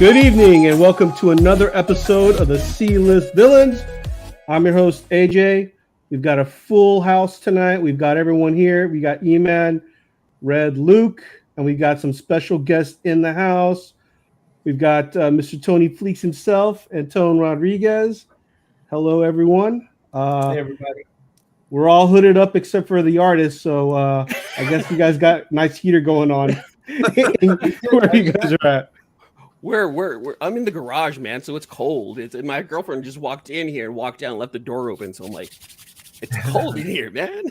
Good evening and welcome to another episode of the C-List Villains. I'm your host, AJ. We've got a full house tonight. We've got everyone here. We got Eman, Red, Luke, and we got some special guests in the house. We've got Mr. Tony Fleecs himself and Tone Rodriguez. Hello, everyone. Hey, everybody. We're all hooded up except for the artist, so I guess you guys got a nice heater going on. Where you guys are at? We're I'm in the garage, man, so it's cold. And my girlfriend just walked in here and walked down and left the door open, so I'm like, it's cold in here, man.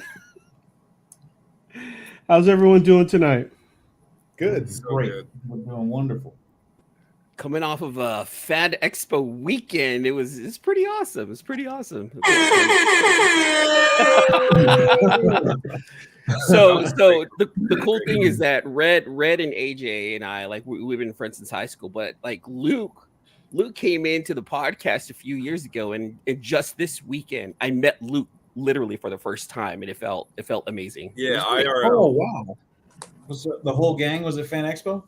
How's everyone doing tonight? Good. So Great. good. We're doing wonderful. Coming off of a Fad Expo weekend, it's pretty awesome. It's pretty awesome. So the cool thing is that Red and AJ and I, like, we've been friends since high school, but like Luke came into the podcast a few years ago, and just this weekend I met Luke literally for the first time, and it felt amazing. Yeah, Oh, wow. Was the whole gang was at Fan Expo?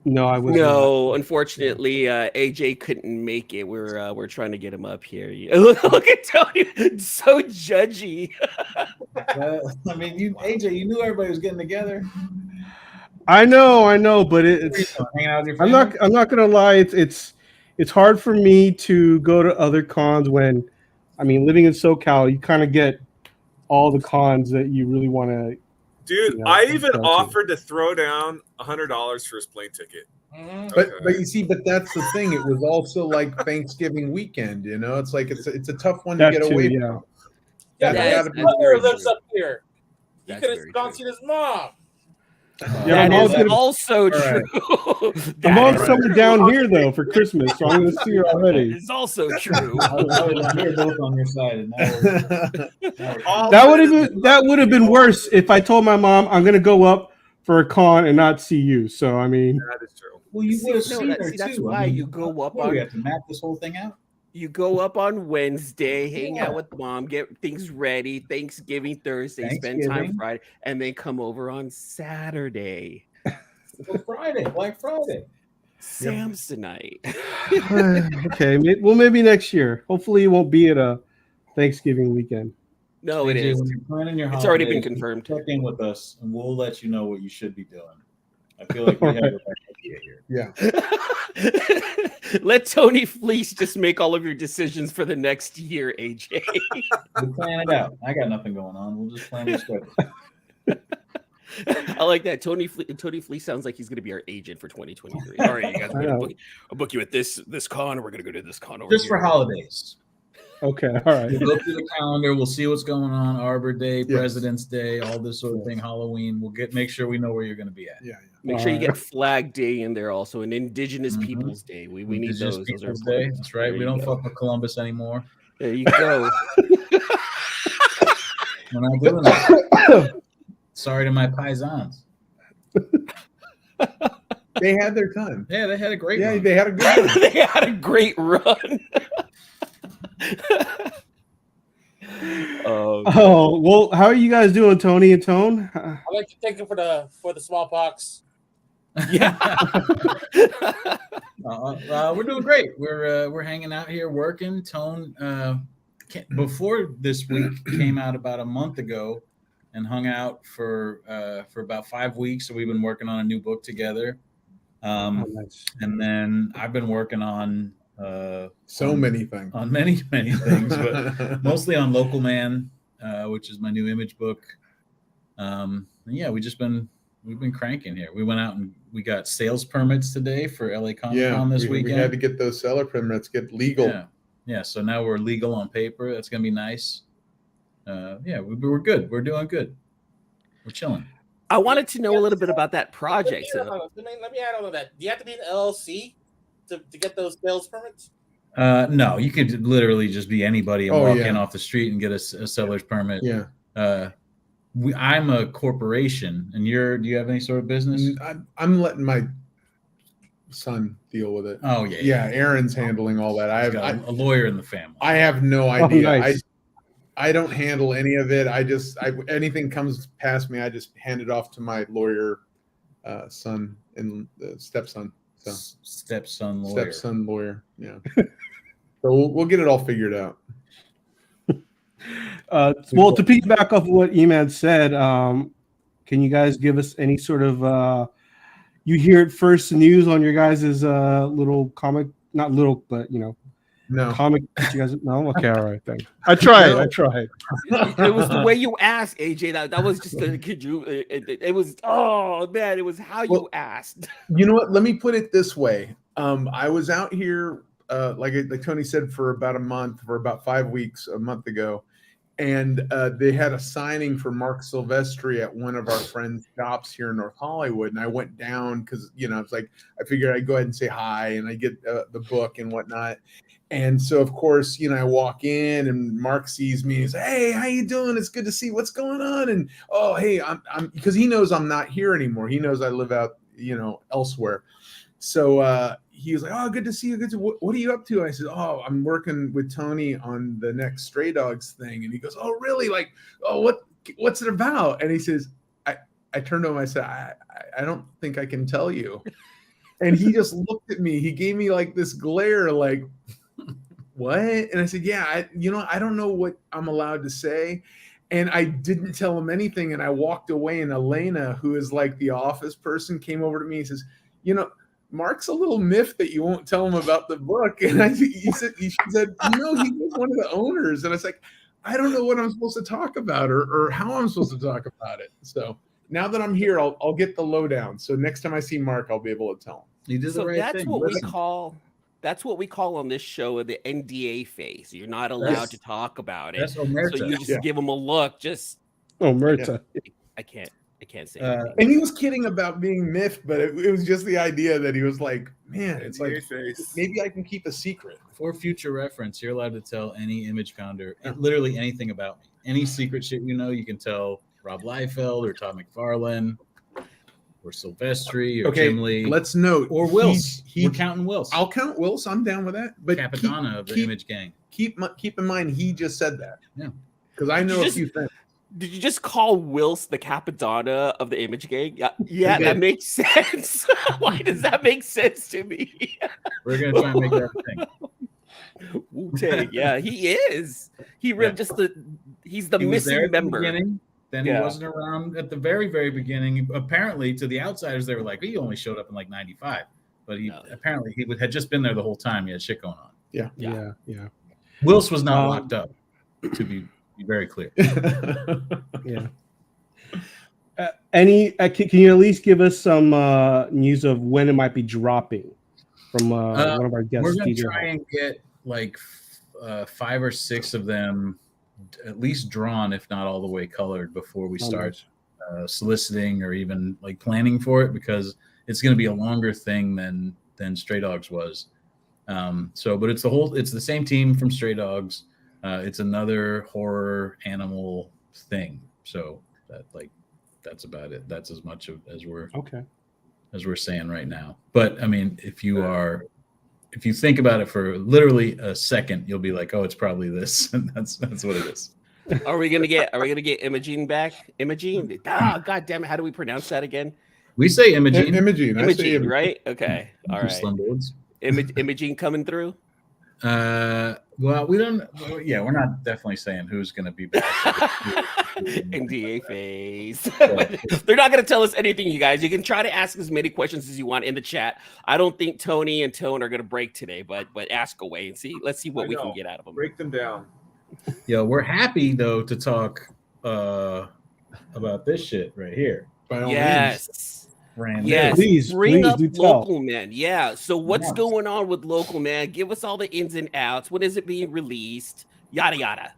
No, I was No, unfortunately, AJ couldn't make it. We're trying to get him up here. Look at Tony, so judgy. I mean, AJ, you knew everybody was getting together. I know, but it's. Hanging out with your I'm not gonna lie. It's hard for me to go to other cons when, I mean, living in SoCal, you kind of get all the cons that you really want to. Dude, I even offered to throw down $100 for his plane ticket. But you see, but that's the thing. It was also like Thanksgiving weekend, you know. It's like it's a tough one to get away from. Yeah, That's his mother lives true. up here. You That's could have very gone true. seen his mom. Yeah, That is gonna- also All right. true. I'm That on is- somewhere down here though for Christmas, so I'm gonna see her already. is also true. I was here both on your side. And That would have been worse if I told my mom I'm gonna go up for a con and not see you. So I mean, That is true. well, you would have See, no, seen that- her see, that's too. why you go up what, on- we have to map this whole thing out. You go up on Wednesday, hang out Yeah. with mom, get things ready. Thanksgiving Thursday, spend time Thanksgiving. Friday, and then come over on Saturday. Well, Friday, Black Friday. Samsonite. okay, well maybe next year. Hopefully, it won't be at a Thanksgiving weekend. No, it AJ, is. when you're planning your It's already been holidays, confirmed. Check in with us, and we'll let you know what you should be doing. I feel like we have the right idea here. Yeah. Let Tony Fleece just make all of your decisions for the next year, AJ. We'll plan it out. I got nothing going on. We'll just plan your schedule. I like that. Tony Fleece sounds like he's going to be our agent for 2023. All right, you guys, I'll book you at this con, and we're going to go to this con over Just here. for holidays. Okay, all right. We'll go through the calendar. We'll see what's going on. Arbor Day, Yes. President's Day, all this sort of thing. Halloween. We'll make sure we know where you're going to be at. Yeah. Make sure you get Flag Day in there also, and Indigenous Mhm. Peoples Day. We need Indigenous those. Those are Peoples Day. important. That's right. There We you don't go. fuck with Columbus anymore. There you go. We're not doing that. Sorry to my paisans. They had their time. Yeah, they had a great Yeah, run. they had a good one. They had a great run. Oh well, how are you guys doing, Tony and Tone? I'd like to thank you for the smallpox. Yeah. We're doing great. We're hanging out here working. Tone before this week came out about a month ago and hung out for about 5 weeks. So we've been working on a new book together. Nice. And then I've been working on So many things. on many things, but mostly on Local Man, which is my new image book. And yeah, we've been cranking here. We went out and we got sales permits today for LA Comic Con this we weekend. had to get those seller permits, get legal. Yeah. So now we're legal on paper. That's gonna be nice. We're good. We're doing good. We're chilling. I wanted to know a little bit about that project. Let me add on to that. Do you have to be an LLC to get those sales permits? No, you could literally just be anybody and Oh, walk yeah. in off the street and get a seller's permit. Yeah. I'm a corporation, and do you have any sort of business? I'm letting my son deal with it. Oh yeah, Yeah, Aaron's handling all that. He's got a lawyer in the family. I have no idea. nice. I don't handle any of it. Anything comes past me, I just hand it off to my lawyer son and stepson. So Stepson lawyer. Stepson lawyer. Yeah. So we'll get it all figured out. Well, to piggyback off of what Eman said, can you guys give us any sort of you hear it first news on your guys' little comic, not little, but No. comic that you guys no? Okay, all right, thanks. I tried. It was the way you asked, AJ. That was just could you? It was it was how you asked. You know what? Let me put it this way. I was out here, like Tony said, for about a month, for about 5 weeks, a month ago, and they had a signing for Mark Silvestri at one of our friends' shops here in North Hollywood, and I went down because it's like I figured I'd go ahead and say hi, and I get the book and whatnot. And so, of course, I walk in and Mark sees me. He's like, "Hey, how you doing? It's good to see. What's going on?" And hey, I'm because he knows I'm not here anymore. He knows I live out, elsewhere. So he was like, "Oh, good to see you. Good to what are you up to?" I said, "Oh, I'm working with Tony on the next Stray Dogs thing." And he goes, "Oh, really? Like, what's it about?" And he says, I turned to him. I said, I don't think I can tell you." And he just looked at me. He gave me like this glare, like, what? And I said, "Yeah, I don't know what I'm allowed to say." And I didn't tell him anything. And I walked away, and Elena, who is like the office person, came over to me and says, "Mark's a little miffed that you won't tell him about the book." And she said, "No, he was one of the owners." And I was like, "I don't know what I'm supposed to talk about or how I'm supposed to talk about it." So now that I'm here, I'll get the lowdown. So next time I see Mark, I'll be able to tell him. You did the right thing. That's what we call on this show the NDA phase. You're not allowed to talk about it. So you just give them a look. Just Omerta. I can't say and he was kidding about being miffed, but it was just the idea that he was like, "Man, it's like maybe I can keep a secret." For future reference, you're allowed to tell any image founder literally anything about me. Any secret shit you can tell Rob Liefeld or Todd McFarlane or Silvestri or Jim Lee. Let's note. Or Wills. We're counting Wills. I'll count Wills. I'm down with that. But Capadonna of the Image Gang. Keep in mind he just said that. Yeah. Because I know a few things. Did you just call Wills the Capadonna of the Image Gang? Yeah, that makes sense. Why does that make sense to me? We're gonna try and make that a thing. Wu-Tang, yeah, he is. He really he's the missing member. Then he wasn't around at the very, very beginning. Apparently, to the outsiders, they were like, he only showed up in like 95. But apparently he had just been there the whole time. He had shit going on. Yeah. Wills was not locked up, to be very clear. Yeah. Can you at least give us some news of when it might be dropping from one of our guests? We're going to try and get like 5 or 6 of them at least drawn, if not all the way colored, before we start soliciting or even like planning for it, because it's going to be a longer thing than Stray Dogs was. But it's the same team from Stray Dogs. It's another horror animal thing. So that's about it. That's as much as we're saying right now. But I mean, if you think about it for literally a second, you'll be like, "Oh, it's probably this," and that's what it is. Are we gonna get Imogene back? Imogene? God damn it! How do we pronounce that again? We say Imogene. Imogene, right? Okay, all right. Imogene coming through. Well, we don't. Yeah, we're not definitely saying who's going to be back. NDA phase. They're not going to tell us anything, you guys. You can try to ask as many questions as you want in the chat. I don't think Tony and Tone are going to break today, but ask away and see. Let's see what we can get out of them. Break them down. Yeah, we're happy though to talk about this shit right here. Yes. Yes, please up do Local Man. Yeah. So what's going on with Local Man? Give us all the ins and outs. When is it being released? Yada yada.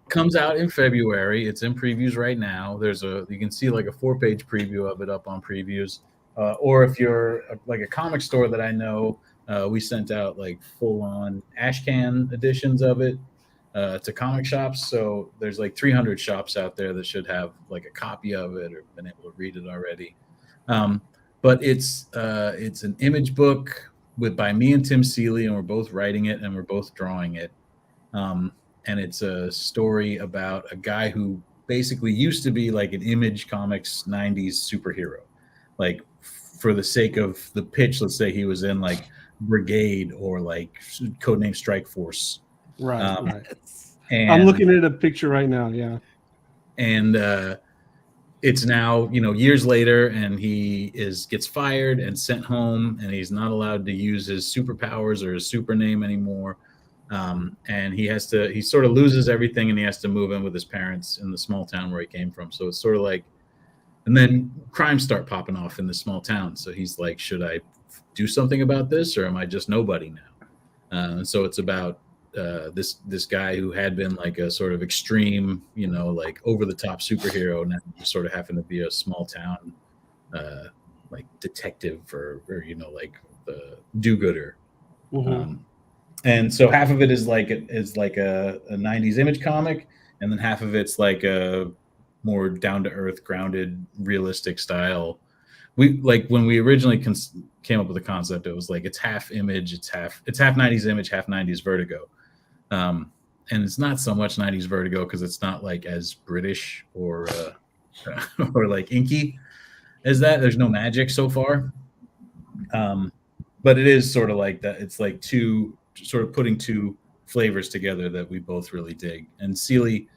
Comes out in February. It's in previews right now. You can see like a 4-page preview of it up on previews. Or if you're like a comic store that I know, we sent out like full-on ashcan editions of it to comic shops. So there's like 300 shops out there that should have like a copy of it or been able to read it already. But it's an image book by me and Tim Seeley, and we're both writing it and we're both drawing it. And it's a story about a guy who basically used to be like an Image Comics 90s superhero. Like for the sake of the pitch, let's say he was in like Brigade or like Codename Strike Force. Right. And I'm looking at a picture right now. Yeah. And it's now, years later, and he gets fired and sent home, and he's not allowed to use his superpowers or his super name anymore. And he sort of loses everything, and he has to move in with his parents in the small town where he came from. So it's sort of like, and then crimes start popping off in the small town. So he's like, should I do something about this, or am I just nobody now? And so it's about this guy who had been like a sort of extreme, like over the top superhero, now sort of having to be a small town like detective or like the do-gooder. Mm-hmm. And so half of it is like a 90s Image comic, and then half of it's like a more down-to-earth, grounded, realistic style. We like when we originally came up with the concept, it was like it's half Image, it's half 90s Image, half 90s Vertigo. And it's not so much 90s Vertigo because it's not like as British or or like inky as that. There's no magic so far. But it is sort of like that. It's like putting two flavors together that we both really dig. And Seeley,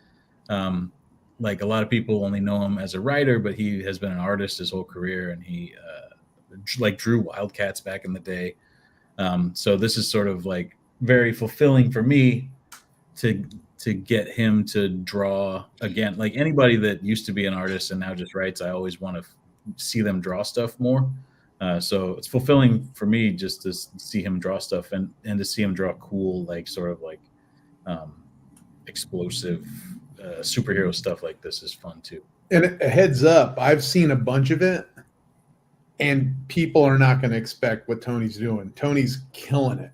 like a lot of people only know him as a writer, but he has been an artist his whole career, and he like drew Wildcats back in the day. So this is sort of like very fulfilling for me to get him to draw again. Like anybody that used to be an artist and now just writes, I always want to see them draw stuff more. So it's fulfilling for me just to see him draw stuff and to see him draw cool, like sort of like explosive superhero stuff like this is fun too. And a heads up, I've seen a bunch of it, and people are not going to expect what Tony's doing. Tony's killing it.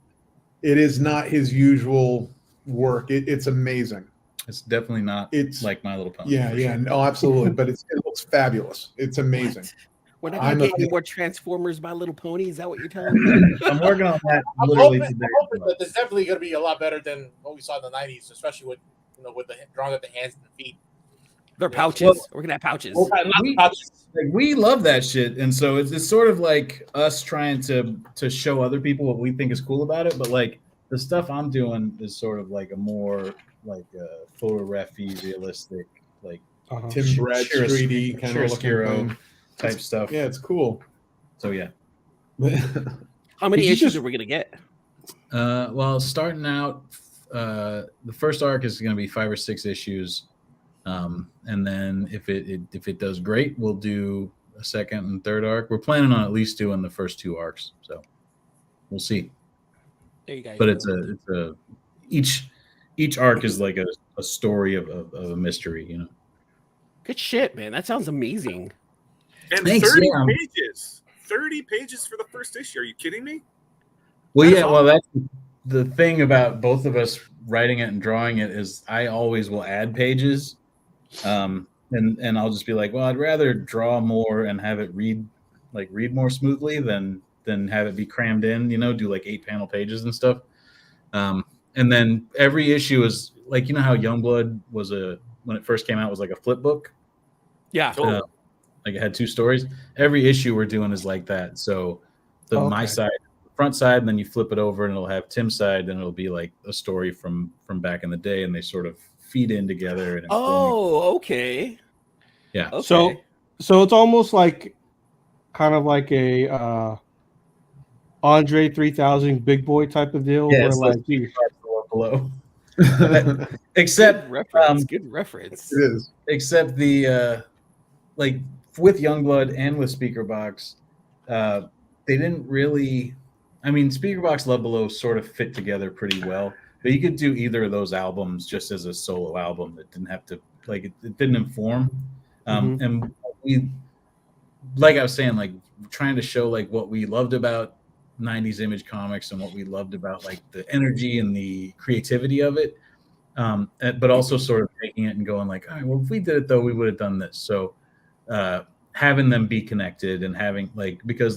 It is not his usual work. It's amazing. It's definitely not like My Little Pony. Yeah, yeah, no, absolutely. But it looks fabulous. It's amazing. We're not going to get any more Transformers My Little Pony. Is that what you're telling me? I'm working on that. I'm hoping that it's definitely going to be a lot better than what we saw in the 90s, especially with the drawing of the hands and the feet. They're pouches. We're going to have pouches. We love that shit. And so it's sort of like us trying to show other people what we think is cool about it. But like the stuff I'm doing is sort of like a more like a photoraphy, realistic, like Tim Bradstreet kind of looking type stuff. Yeah, it's cool. So yeah. How many issues are we gonna get? Well, starting out, the first arc is going to be 5 or 6 issues, and then if it does great, we'll do a second and third arc. We're planning on at least doing the first 2 arcs, so we'll see. There you go. But it's a each arc is like a story of a mystery, Good shit, man. That sounds amazing. And Thanks, 30 yeah. pages. 30 pages for the first issue. Are you kidding me? Well, That's yeah. Well, that's the thing about both of us writing it and drawing it is I always will add pages, and I'll just be like, well, I'd rather draw more and have it read more smoothly than have it be crammed in. Do like 8-panel pages and stuff. And then every issue is like, how Youngblood was when it first came out was like a flip book. Yeah. Like it had 2 stories. Every issue we're doing is like that. So my side, front side, and then you flip it over and it'll have Tim's side, and it'll be like a story from back in the day, and they sort of feed in together. And okay. Yeah. Okay. So it's almost like kind of like a Andre 3000 big boy type of deal. Yeah, where like below. Except good reference. It is. Except the like with Youngblood and with Speakerbox, they didn't really. I mean, Speakerbox Love Below sort of fit together pretty well, but you could do either of those albums just as a solo album that didn't have to it didn't inform. And we, like I was saying, like trying to show like what we loved about 90s Image Comics and what we loved about like the energy and the creativity of it, but also sort of taking it and going like, all right, well, if we did it though, we would have done this. So having them be connected and having because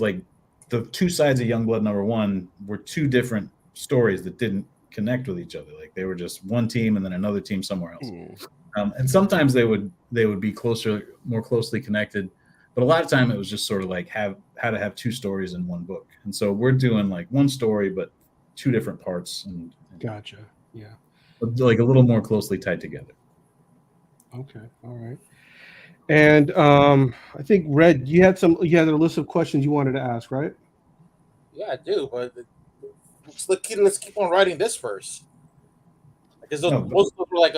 the 2 sides of Youngblood #1 were 2 different stories that didn't connect with each other. Like they were just one team and then another team somewhere else. And sometimes they would be more closely connected, But a lot of time it was just sort of like how to have two stories in one book. And so we're doing like one story, but two different parts, and Gotcha. Yeah. like a little more closely tied together. Okay. All right. And I think Red, you had a list of questions you wanted to ask, right? Yeah, I do, but let's keep on writing this first. Because most of them were like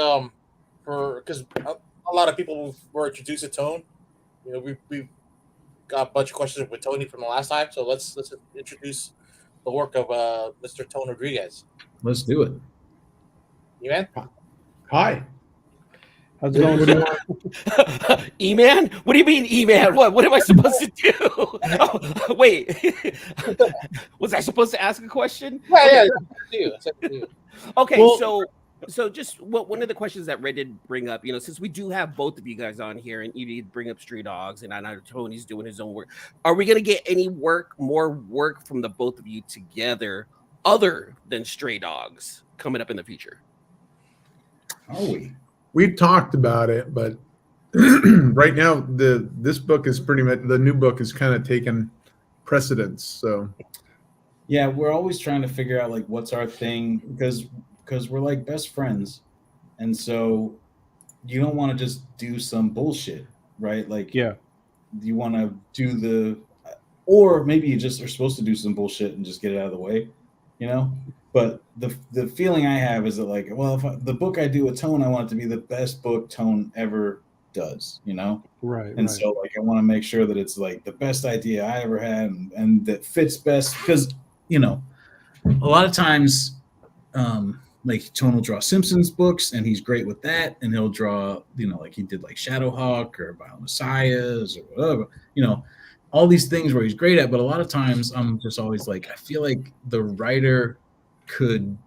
because a lot of people were introduced to Tone. You know, we got a bunch of questions with Tony from the last time, so let's introduce the work of Mr. Tone Rodriguez. Let's do it. Eman? Hi. How's it going? Eman? What do you mean, Eman? What am I supposed to do? Oh, wait. Was I supposed to ask a question? Yeah, it's up to you. Okay, Well, so just one of the questions that Red did bring up, since we do have both of you guys on here, and you did bring up Stray Dogs, and I know Tony's doing his own work, are we gonna get any more work from the both of you together, other than Stray Dogs, coming up in the future? Are we? We've talked about it, but right now this book is pretty much, the new book is kind of taken precedence. So Yeah, we're always trying to figure out like what's our thing, because we're like best friends, and so you don't want to just do some bullshit, right? Like, yeah. you want to do or maybe you just are supposed to do some bullshit and just get it out of the way, But the feeling I have is that, like, well, if the book I do with Tone, I want it to be the best book Tone ever does, Right. And so, like, I want to make sure that it's like the best idea I ever had, and that fits best, because a lot of times, like, Tone will draw Simpsons books, and he's great with that, and he'll draw, like he did like Shadowhawk or Violent Messiahs or whatever, all these things where he's great at. But a lot of times I'm just always like, I feel like the writer could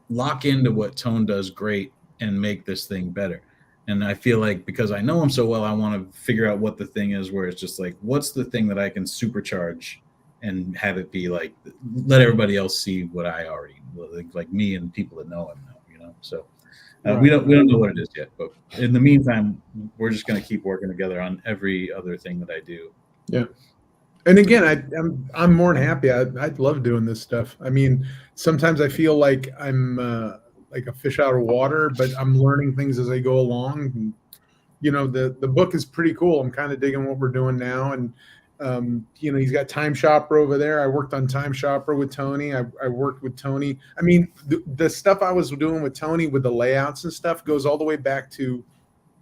lock into what Tone does great and make this thing better. And I feel like, because I know him so well, I want to figure out what the thing is, where it's just like, what's the thing that I can supercharge and have it be like, let everybody else see what I already, like me and people that know him know, So Right. we don't know what it is yet, but in the meantime, we're just going to keep working together on every other thing that I do. yeah. And again, I'm more than happy. I love doing this stuff. I mean, sometimes I feel like I'm like a fish out of water, but I'm learning things as I go along. And, the book is pretty cool. I'm kind of digging what we're doing now. And he's got Time Shopper over there. I worked on Time Shopper with Tony. I worked with Tony. I mean, the stuff I was doing with Tony with the layouts and stuff goes all the way back to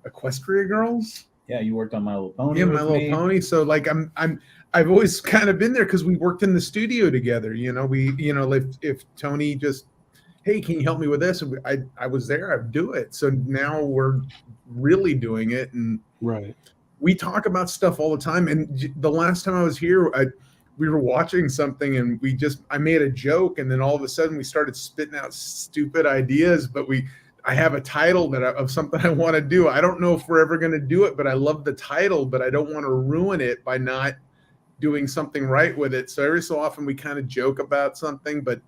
Equestria Girls. Yeah, you worked on My Little Pony. Yeah, My Little Pony. So like I've always kind of been there because we worked in the studio together. If Tony just, hey, can you help me with this? I was there, I'd do it. So now we're really doing it, and Right. we talk about stuff all the time. And the last time I was here, we were watching something, and I made a joke, and then all of a sudden we started spitting out stupid ideas. But I have a title of something I want to do. I don't know if we're ever going to do it, but I love the title, but I don't want to ruin it by not doing something right with it. So every so often we kind of joke about something, but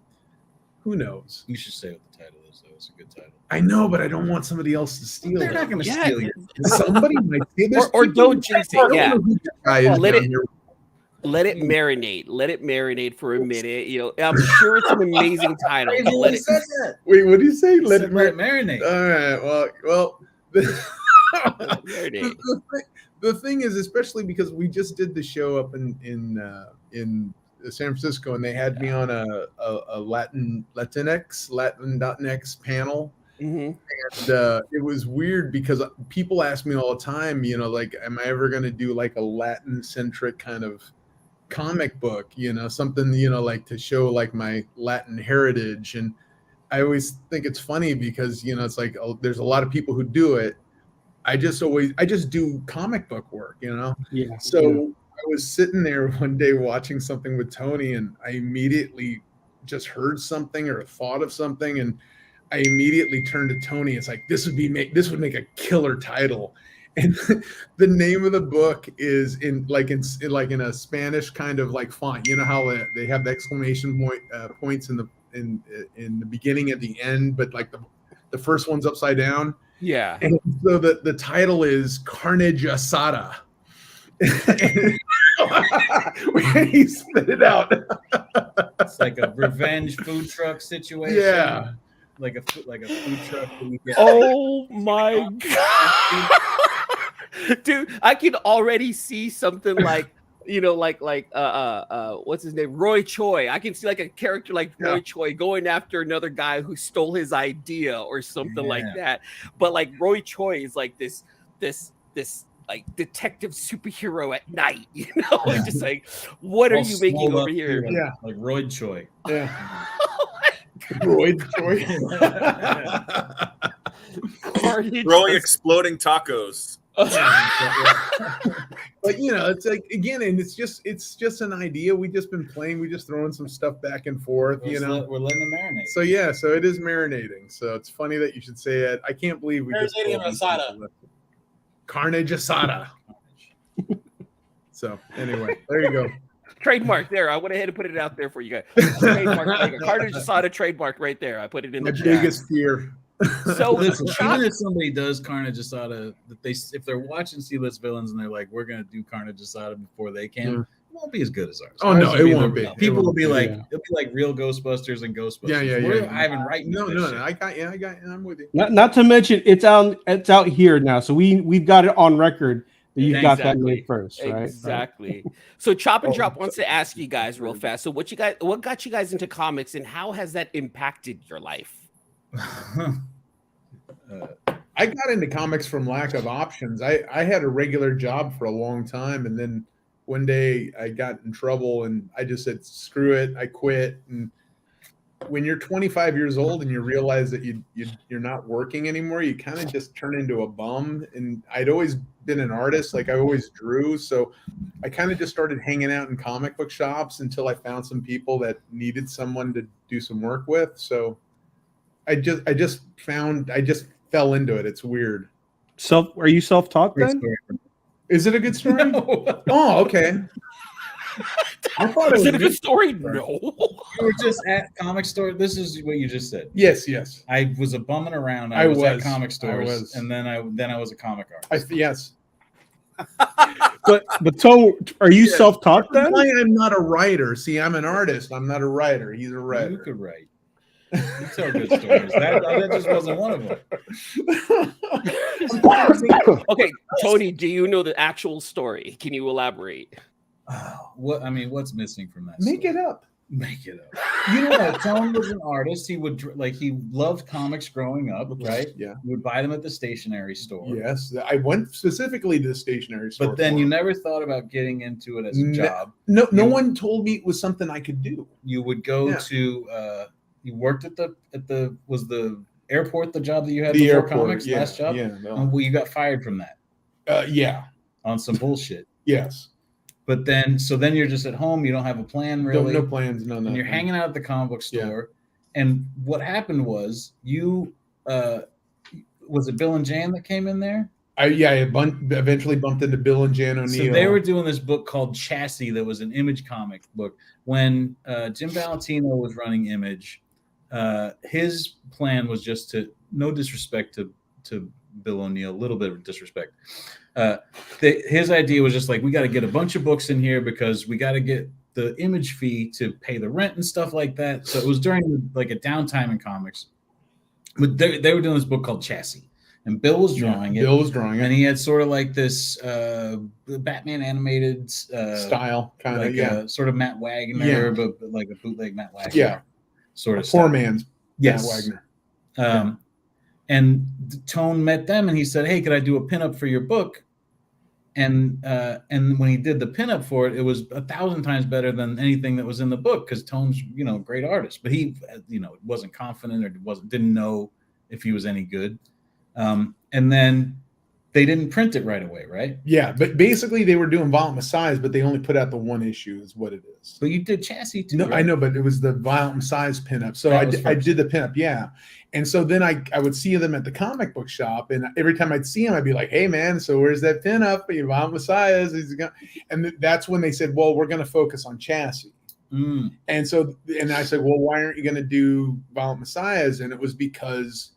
who knows? You should say what the title is, though. It's a good title. I know, but I don't want somebody else to steal They're it. not going to steal you. Somebody might steal Or don't jinx it. Yeah. Let it- Here. Let it marinate. Let it marinate for a minute. I'm sure it's an amazing title. But let it. Wait, what do you say? Let it marinate. All right. Well. Marinate. The thing is, especially because we just did the show up in San Francisco, and they had me on a Latin.next panel. Mm-hmm. And it was weird because people ask me all the time, like, am I ever going to do like a Latin centric kind of comic book, something, like to show like my Latin heritage. And I always think it's funny because, it's like, there's a lot of people who do it. I just do comic book work, Yeah. So I was sitting there one day watching something with Tony, and I immediately just heard something or thought of something, and I immediately turned to Tony. It's like, this would make a killer title. And the name of the book is in a Spanish kind of like font. You know how they have the exclamation points in the beginning at the end, but like the first one's upside down. Yeah. And so the title is Carnage Asada. He spit it out. It's like a revenge food truck situation. Yeah. Like a food truck. That you get. Oh my god, dude! I can already see something like what's his name, Roy Choi. I can see like a character like Roy Choi going after another guy who stole his idea or something like that. But like Roy Choi is like this like detective superhero at night, just like, what are you making over here? Yeah, like Roy Choi. Yeah. Roy Choi. Roy exploding tacos. But it's like, again, and it's just an idea. We just been playing. We just throwing some stuff back and forth. We're letting it marinate. So so it is marinating. So it's funny that you should say it. I can't believe we just Carnage Asada. So anyway, there you go. Trademark there. I went ahead and put it out there for you guys. Trademark, like a Carnage Asada trademark right there. I put it in the biggest fear. So listen, even if somebody does Carnage Asada, if they're watching C-list villains and they're like, we're gonna do Carnage Asada before they can, it won't be as good as ours. Oh no, it won't be. People will be like, it'll be like real Ghostbusters and Ghostbusters. Yeah. Ivan Wright. No, I got you. I'm with you. Not to mention it's out here now, so we've got it on record. You got that made first, right? Exactly. So Chop and Drop wants to ask you guys real fast. So what got you guys into comics, and how has that impacted your life? I got into comics from lack of options. I had a regular job for a long time, and then one day I got in trouble, and I just said, "Screw it!" I quit. And when you're 25 years old and you realize that you're not working anymore, you kind of just turn into a bum. And I'd always been an artist, like I always drew, so I kind of just started hanging out in comic book shops until I found some people that needed someone to do some work with. So I just fell into it. It's weird. Are you self-taught then? Is it a good story? No. Oh, okay. I thought it was a good story. No, you were just at comic store. This is what you just said. Yes. I was a bumming around. I was at comic stores, and then I was a comic artist. Yes. But Tone, are you self-taught then? I'm not a writer. See, I'm an artist. I'm not a writer. He's a writer. You could write. You tell good stories. That just wasn't one of them. Okay, Tony, do you know the actual story? Can you elaborate? What's missing from that? Make it up. Make it up. You know what? Tone was an artist. He loved comics growing up, right? Yeah. He would buy them at the stationery store. Yes. I went specifically to the stationery store. But then you never thought about getting into it as a job. No one told me it was something I could do. You would go to you worked at the was the airport the job that you had the before airport, comics last job? Yeah. No. Well, you got fired from that. Yeah. On some bullshit. Yes. But then you're just at home. You don't have a plan really. No plans. No. And you're hanging out at the comic book store. Yeah. And what happened was was it Bill and Jan that came in there? I eventually bumped into Bill and Jan O'Neill. So they were doing this book called Chassis that was an Image comic book. When Jim Valentino was running Image, his plan was just to, no disrespect to Bill O'Neill, a little bit of disrespect. His idea was just like, we got to get a bunch of books in here because we got to get the Image fee to pay the rent and stuff like that. So it was during like a downtime in comics. But they were doing this book called Chassis. And Bill was drawing it. Bill was drawing it. And he had sort of like this Batman animated style, kind of, like sort of Matt Wagner, but like a bootleg Matt Wagner. Yeah. Sort of poor man's Matt Wagner. And Tone met them and he said, "Hey, could I do a pinup for your book?" And when he did the pinup for it, it was 1,000 times better than anything that was in the book because Tone's, a great artist, but he, wasn't confident or didn't know if he was any good. And then they didn't print it right away, right? Yeah, but basically they were doing Violent Messiahs, but they only put out the one issue is what it is. But you did Chassis too. No, right? I know, but it was the Violent Messiahs pinup. So I did the pinup, yeah. And so then I would see them at the comic book shop, and every time I'd see him, I'd be like, "Hey man, so where's that pinup? Violent Messiahs?" And that's when they said, "Well, we're going to focus on Chassis." Mm. And I said, "Well, why aren't you going to do Violent Messiahs?" And it was because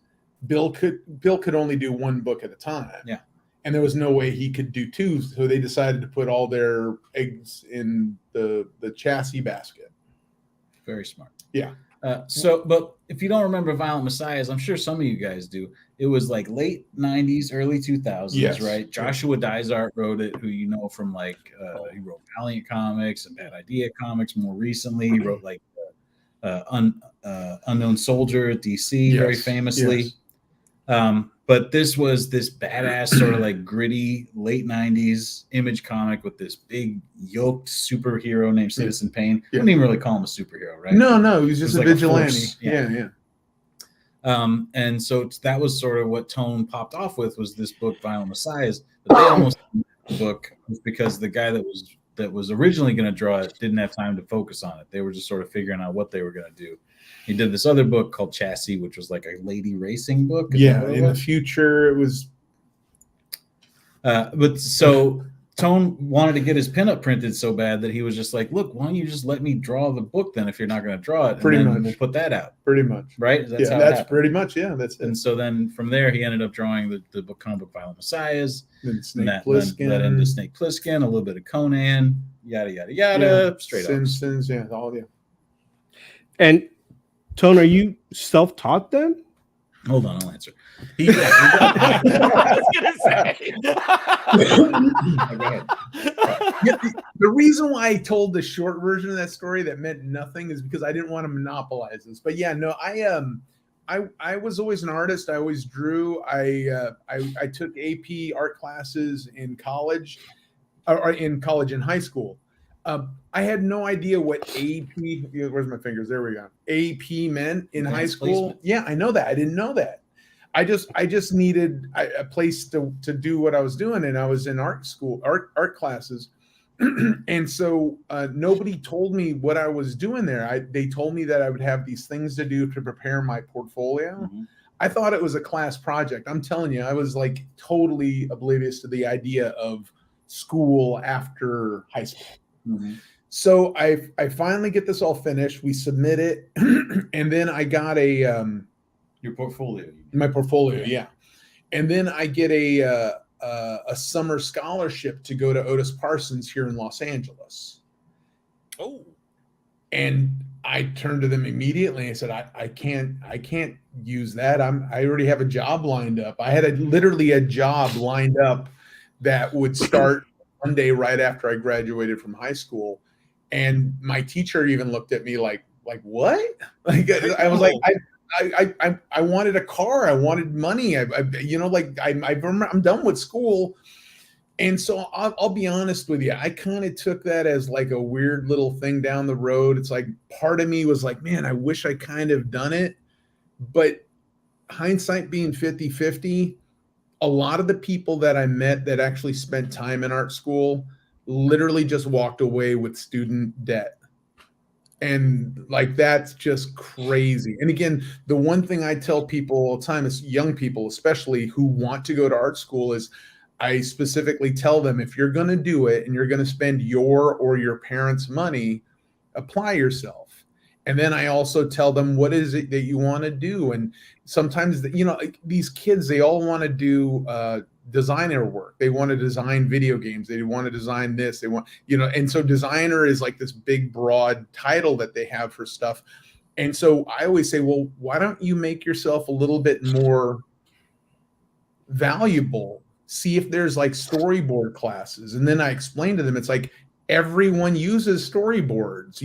Bill could only do one book at a time. Yeah. and there was no way he could do two, so they decided to put all their eggs in the chassis basket. Very smart. Yeah. But if you don't remember Violent Messiahs, I'm sure some of you guys do. It was like late 90s, early 2000s, Yes. right? Joshua Dysart wrote it, who you know from like, he wrote Valiant Comics and Bad Idea Comics more recently. He wrote like Unknown Soldier at DC very famously. Yes. But this was this badass sort of like gritty late 90s Image comic with this big yoked superhero named Citizen Pain. Yeah. Wouldn't even really call him a superhero, right? No, he was just a like vigilante. Yeah. And so that was sort of what Tone popped off with, was this book Violent Messiahs. But they almost the book was because the guy that was originally going to draw it didn't have time to focus on it. They were just sort of figuring out what they were going to do. He did this other book called Chassis, which was like a lady racing book. Yeah, in the future it was. But so Tone wanted to get his pinup printed so bad that he was just like, "Look, why don't you just let me draw the book then? If you're not going to draw it, and pretty then much we'll put that out." Pretty much, right? That's pretty much That's it. And so then from there, he ended up drawing the book comic book Violent Messiahs. Then Snake that Plissken, led into Snake Plissken, a little bit of Conan, yada yada yada, straight Simpsons, up. all And Tone, are you self-taught then? Hold on, I'll answer. I was gonna say. Go ahead. The reason why I told the short version of that story that meant nothing is because I didn't want to monopolize this. But yeah, no, I was always an artist. I always drew. I took AP art classes in college, or in high school. I had no idea what AP. Where's my fingers? There we go. AP meant in high school. Placement. Yeah, I know that. I didn't know that. I just needed a place to do what I was doing, and I was in art school, art classes, and so nobody told me what I was doing there. They told me that I would have these things to do to prepare my portfolio. Mm-hmm. I thought it was a class project. I'm telling you, I was like totally oblivious to the idea of school after high school. Mm-hmm. So I finally get this all finished. We submit it, and then I got Your portfolio. my portfolio, yeah. And then I get a summer scholarship to go to Otis Parsons here in Los Angeles. Oh. And I turned to them immediately. I said, I can't use that. I already have a job lined up. I had literally a job lined up that would start Monday right after I graduated from high school. And my teacher even looked at me like what? Like I was like, I wanted a car. I wanted money. I'm done with school. And so I'll be honest with you. I kind of took that as like a weird little thing down the road. It's like part of me was like, man, I wish I kind of done it. But hindsight being 50-50, a lot of the people that I met that actually spent time in art school literally just walked away with student debt. And like, that's just crazy. And again, the one thing I tell people all the time is young people, especially who want to go to art school, is I specifically tell them, if you're going to do it and you're going to spend your or your parents' money, apply yourself. And then I also tell them, what is it that you want to do? And sometimes, these kids, they all want to do designer work. They want to design video games. They want to design this. They want, and so designer is like this big, broad title that they have for stuff. And so I always say, well, why don't you make yourself a little bit more valuable? See if there's like storyboard classes. And then I explain to them, it's like, everyone uses storyboards.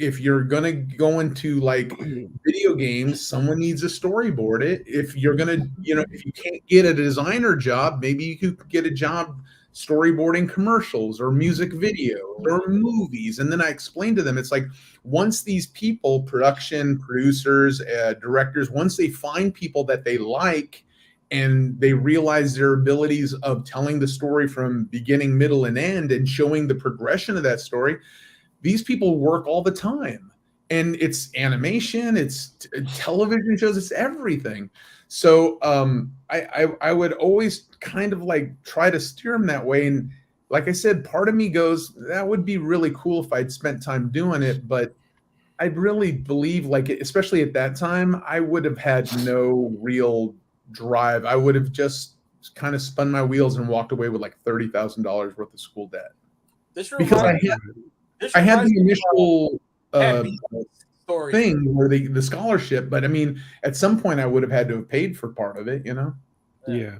If you're going to go into like video games, someone needs to storyboard it. If you're going to, if you can't get a designer job, maybe you could get a job storyboarding commercials or music videos or movies. And then I explain to them, it's like, once these people, production, producers, directors, once they find people that they like, and they realize their abilities of telling the story from beginning, middle, and end, and showing the progression of that story, these people work all the time. And it's animation, it's television shows, it's everything. So I would always kind of like try to steer them that way. And like I said, part of me goes, that would be really cool if I'd spent time doing it. But I really believe, like, especially at that time, I would have had no real drive. I would have just kind of spun my wheels and walked away with like $30,000 worth of school debt This because I had the initial story thing where the scholarship, but I mean, at some point I would have had to have paid for part of it, you know? Yeah.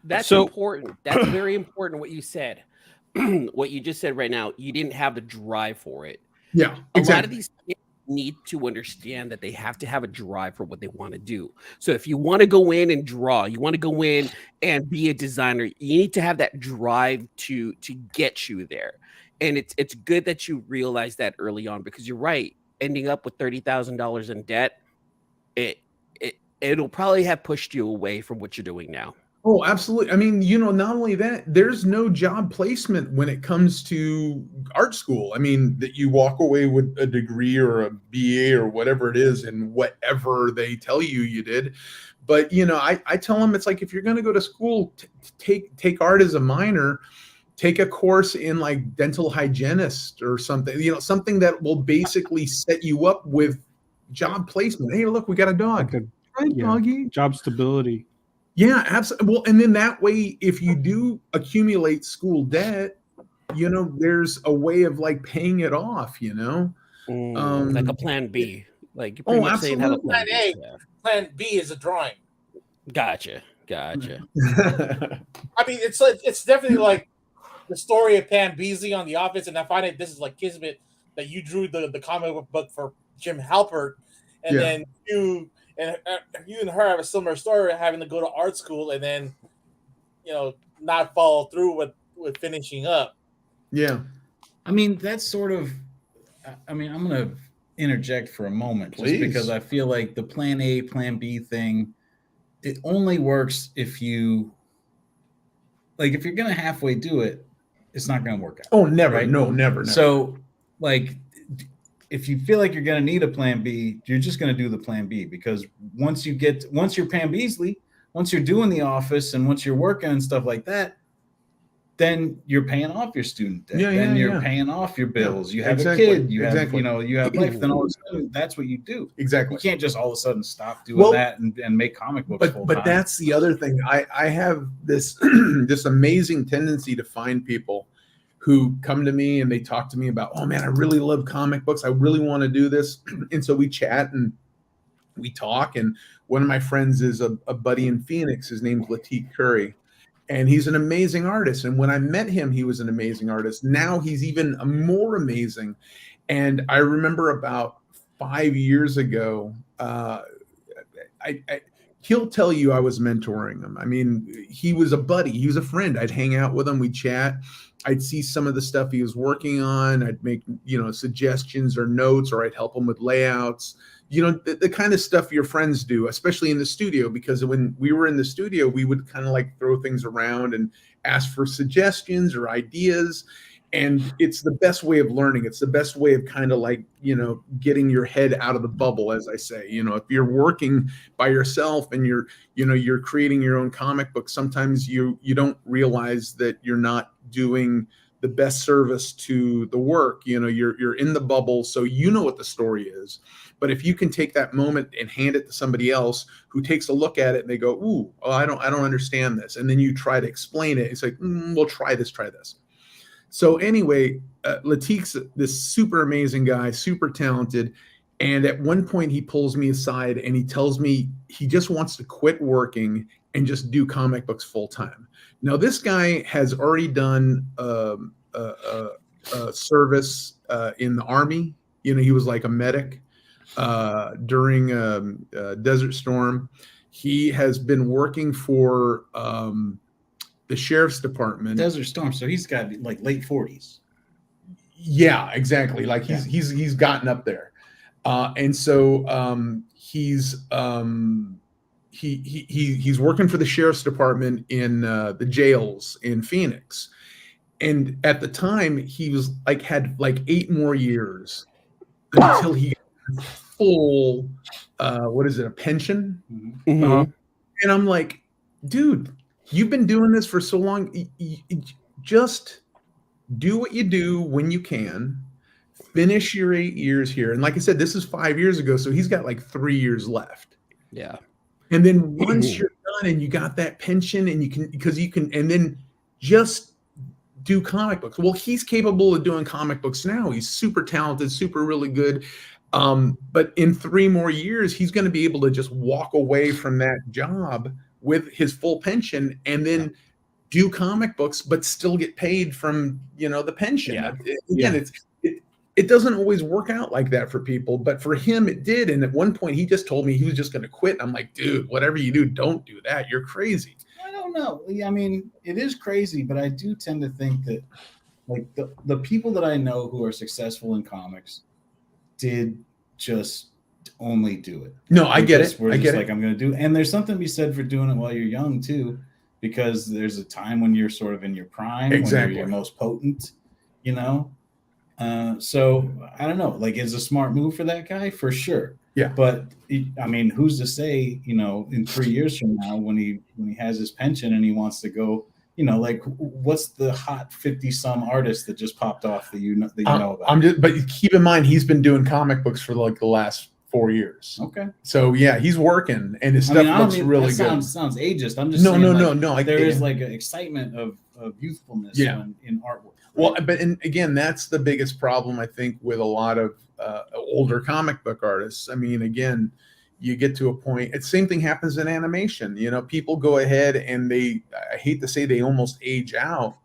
That's So- important. That's very important what you said. What you just said right now, you didn't have the drive for it. Yeah, A exactly. lot of these kids need to understand that they have to have a drive for what they want to do. So if you want to go in and draw, you want to go in and be a designer, you need to have that drive to get you there. And it's good that you realize that early on, because you're right. Ending up with $30,000 in debt, it'll probably have pushed you away from what you're doing now. Oh, absolutely. I mean, you know, not only that, there's no job placement when it comes to art school. I mean, that you walk away with a degree or a BA or whatever it is and whatever they tell you did. But, you know, I tell them it's like, if you're going to go to school, take art as a minor, take a course in like dental hygienist or something, you know, something that will basically set you up with job placement. Hey, look, we got a dog. Hi, doggy. Job stability. Yeah, absolutely. Well, and then that way, if you do accumulate school debt, you know, there's a way of like paying it off, you know? Like a plan B. Like you're pretty much saying have a plan Plan A. B. Yeah. Plan B is a drawing. Gotcha. I mean, it's definitely like the story of Pam Beasley on The Office, and I find it this is like kismet that you drew the comic book for Jim Halpert, and then you and her have a similar story, having to go to art school and then, you know, not follow through with finishing up. Yeah. I mean, that's sort of, I mean, I'm going to interject for a moment, Please. just because I feel like the plan A, plan B thing, it only works if you, like, if you're going to halfway do it, it's not going to work out. Oh, never. Right? No, never. So, like, if you feel like you're going to need a plan B, you're just going to do the plan B, because once you're Pam Beasley, once you're doing The Office and once you're working and stuff like that, then you're paying off your student debt. Then you're paying off your bills. You have a kid, you have, you know, you have life. Then all of a sudden, that's what you do. Exactly. You can't just all of a sudden stop doing that and make comic books full but time. that's the other thing. I have this this amazing tendency to find people who come to me and they talk to me about, oh man, I really love comic books. I really want to do this. And so we chat and we talk. And one of my friends is a buddy in Phoenix. His name's Lateef Curry. And he's an amazing artist. And when I met him, he was an amazing artist. Now he's even more amazing. And I remember about 5 years ago, he'll tell you I was mentoring him. I mean, he was a buddy. He was a friend. I'd hang out with him. We'd chat. I'd see some of the stuff he was working on. I'd make, you know, suggestions or notes, or I'd help him with layouts. You know, the kind of stuff your friends do, especially in the studio, because when we were in the studio, we would kind of like throw things around and ask for suggestions or ideas. And it's the best way of learning. It's the best way of kind of like, you know, getting your head out of the bubble, as I say. You know, if you're working by yourself and you're creating your own comic book, sometimes you don't realize that you're not doing the best service to the work. You know, you're in the bubble, so you know what the story is. But if you can take that moment and hand it to somebody else who takes a look at it and they go, ooh, oh, I don't understand this. And then you try to explain it. It's like, we'll try this. So anyway, Lateef's this super amazing guy, super talented. And at one point he pulls me aside and he tells me he just wants to quit working and just do comic books full time. Now, this guy has already done service in the Army. You know, he was like a medic during Desert Storm. He has been working for the sheriff's department. Desert Storm. So he's got like late 40s. Yeah, exactly. Like he's gotten up there, and so he's working for the sheriff's department in the jails in Phoenix. And at the time, he was like had like 8 more years until he got full a pension. Mm-hmm. And I'm like, dude, you've been doing this for so long. Just do what you do when you can. Finish your 8 years here. And like I said, this is 5 years ago, so he's got like 3 years left. Yeah. And then once you're done and you got that pension and you can and then just do comic books. Well, he's capable of doing comic books now. He's super talented, super really good. But in 3 more years, he's going to be able to just walk away from that job with his full pension and then do comic books, but still get paid from, the pension. Yeah. It doesn't always work out like that for people, but for him it did. And at one point he just told me he was just going to quit. I'm like, dude, whatever you do, don't do that. You're crazy. I don't know. I mean, it is crazy, but I do tend to think that like the people that I know who are successful in comics did just only do it. No, I get it. I'm going to do it. And there's something to be said for doing it while you're young too, because there's a time when you're sort of in your prime, when you're your most potent, so I don't know, like, it's a smart move for that guy for sure. Yeah. But I mean, who's to say, in 3 years from now, when he has his pension and he wants to go, like, what's the hot 50-some artist that just popped off that you know about? But keep in mind, he's been doing comic books for like the last 4 years. Okay. So yeah, he's working and his stuff looks really good. Sounds ageist. I'm just saying, no. There is like an excitement of youthfulness in artwork. Well, and again, that's the biggest problem I think with a lot of older comic book artists. I mean, again, you get to a point. It's same thing happens in animation. People go ahead and I hate to say they almost age out,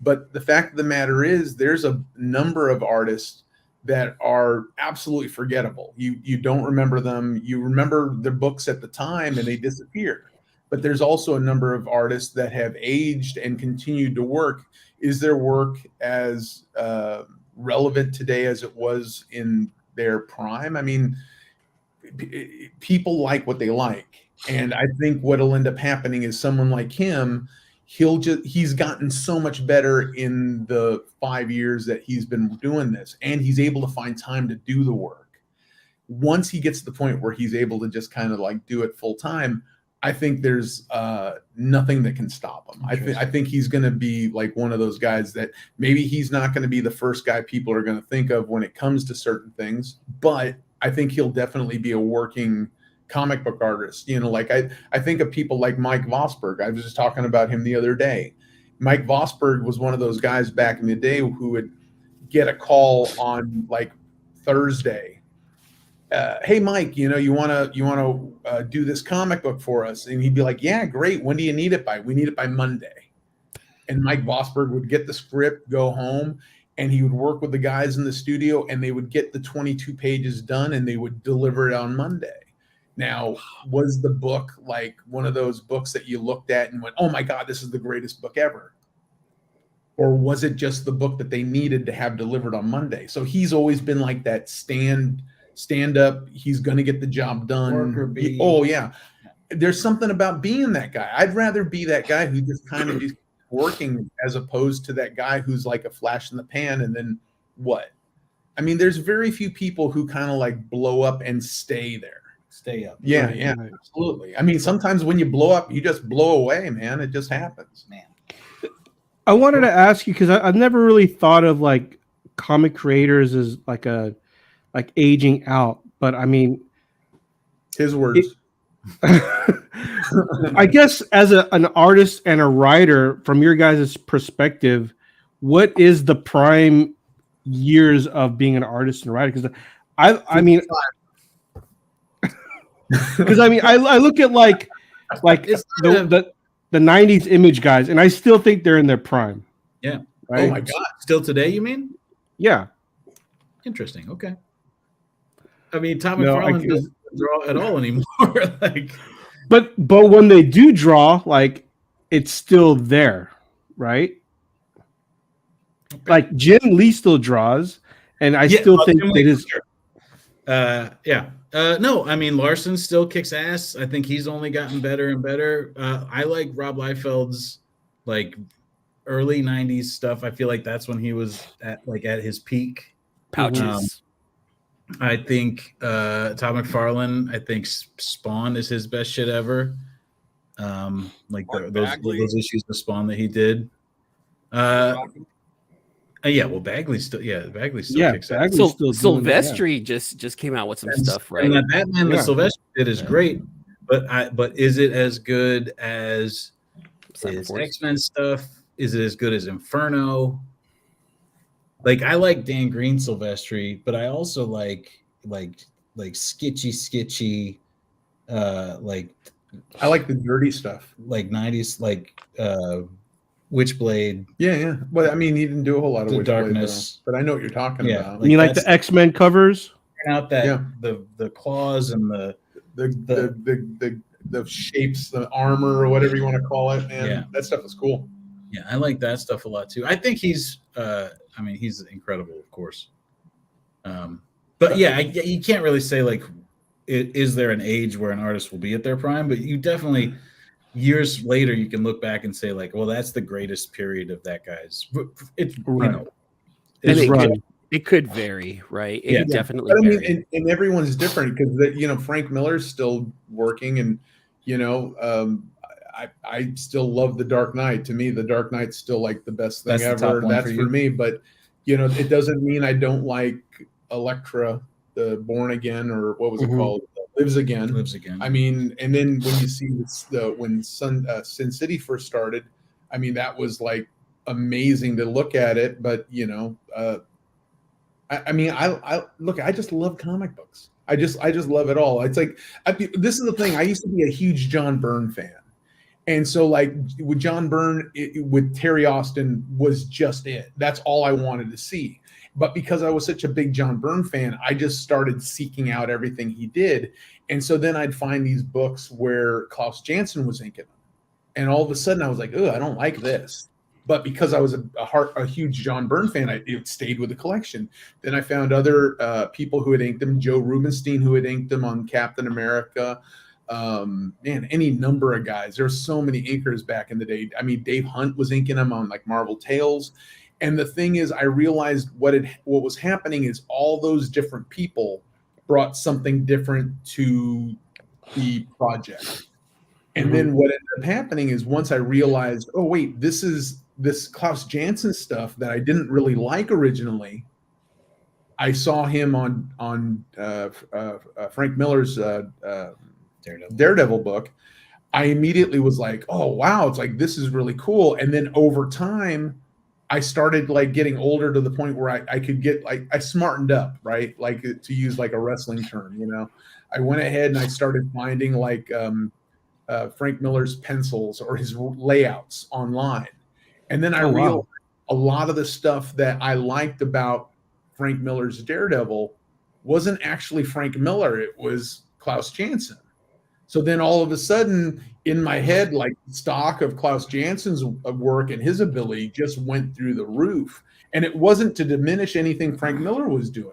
but the fact of the matter is, there's a number of artists that are absolutely forgettable. You don't remember them. You remember their books at the time and they disappear. But there's also a number of artists that have aged and continued to work. Is their work as relevant today as it was in their prime? I mean, people like what they like. And I think what'll end up happening is someone like him, he's gotten so much better in the 5 years that he's been doing this, and he's able to find time to do the work. Once he gets to the point where he's able to just kind of like do it full time, I think there's nothing that can stop him. I think he's going to be like one of those guys that maybe he's not going to be the first guy people are going to think of when it comes to certain things, but I think he'll definitely be a working comic book artist. Like I think of people like Mike Vosberg. I was just talking about him the other day. Mike Vosberg was one of those guys back in the day who would get a call on like Thursday. Hey Mike, you want to do this comic book for us? And he'd be like, yeah, great. When do you need it by? We need it by Monday. And Mike Vosberg would get the script, go home, and he would work with the guys in the studio, and they would get the 22 pages done, and they would deliver it on Monday. Now, was the book like one of those books that you looked at and went, oh my God, this is the greatest book ever? Or was it just the book that they needed to have delivered on Monday? So he's always been like that stand up. He's going to get the job done. Oh yeah. There's something about being that guy. I'd rather be that guy who just kind of is working as opposed to that guy who's like a flash in the pan and then what? I mean, there's very few people who kind of like blow up and stay there. Stay up. Yeah, absolutely. I mean, sometimes when you blow up, you just blow away, man. It just happens. Man. I wanted to ask you, because I've never really thought of like comic creators as like aging out, but I mean, his words. I guess as an artist and a writer, from your guys' perspective, what is the prime years of being an artist and writer? Because I mean, I look at like the 90s image guys, and I still think they're in their prime. Yeah. Right? Oh my God. Still today, you mean? Yeah. Interesting. Okay. I mean, Tom McFarlane doesn't draw at all anymore. But when they do draw, like, it's still there, right? Okay. Like Jim Lee still draws, and I still think it is. No, I mean, Larson still kicks ass. I think he's only gotten better and better. I like Rob Liefeld's like early 90s stuff. I feel like that's when he was at his peak. Pouches. I think Todd McFarlane, I think Spawn is his best shit ever. Those issues of Spawn that he did. Bagley still kicks ass. Silvestri just came out with some stuff, right? And that Batman that Silvestri did is great. But is it as good as his Force. X-Men stuff? Is it as good as Inferno? Like, I like Dan Green Silvestri, but I also like sketchy, like I like the dirty stuff. like 90s, like Witchblade. Yeah. Well, I mean, he didn't do a whole lot of The Witchblade, Darkness. but I know what you're talking Yeah, about. like You like that's the X-Men covers? out that Yeah. the claws and The shapes, the armor, or whatever you want to call it, man. Yeah. That stuff is cool. yeah, I like that stuff a lot too. I think he's he's incredible, of course. But yeah, you can't really say like, is there an age where an artist will be at their prime? But you definitely, years later, you can look back and say like, well, that's the greatest period of that guy's. It's Right. it's it, right. it could vary, right? It Yeah. could definitely But I vary. mean, and everyone's different because Frank Miller's still working, and I still love The Dark Knight. To me, The Dark Knight's still like the best thing That's the top ever. one That's for for you? me. But it doesn't mean I don't like Elektra, the Born Again, or what was it Mhm. called? Lives Again. lives again. I mean, and then when you see when Sin City first started, I mean, that was like amazing to look at it. But I just love comic books. I just love it all. It's like this is the thing. I used to be a huge John Byrne fan, and so like with John Byrne, with Terry Austin was just it. That's all I wanted to see. But because I was such a big John Byrne fan, I just started seeking out everything he did. And so then I'd find these books where Klaus Janson was inking them. And all of a sudden I was like, oh, I don't like this. But because I was a huge John Byrne fan, it stayed with the collection. Then I found other people who had inked them, Joe Rubenstein, who had inked them on Captain America. Any number of guys. There's so many inkers back in the day. I mean, Dave Hunt was inking them on like Marvel Tales. And the thing is, I realized what was happening is all those different people brought something different to the project. And then what ended up happening is once I realized, oh wait, this is this Klaus Janson stuff that I didn't really like originally. I saw him on Frank Miller's Daredevil book. I immediately was like, oh wow, it's like this is really cool. And then over time, I started like getting older to the point where I could get like I smartened up, right? Like to use like a wrestling term, I went ahead and I started finding like Frank Miller's pencils or his layouts online. And then I realized a lot of the stuff that I liked about Frank Miller's Daredevil wasn't actually Frank Miller. It was Klaus Janson. So then all of a sudden in my head, like stock of Klaus Janson's work and his ability just went through the roof. And it wasn't to diminish anything Frank Miller was doing.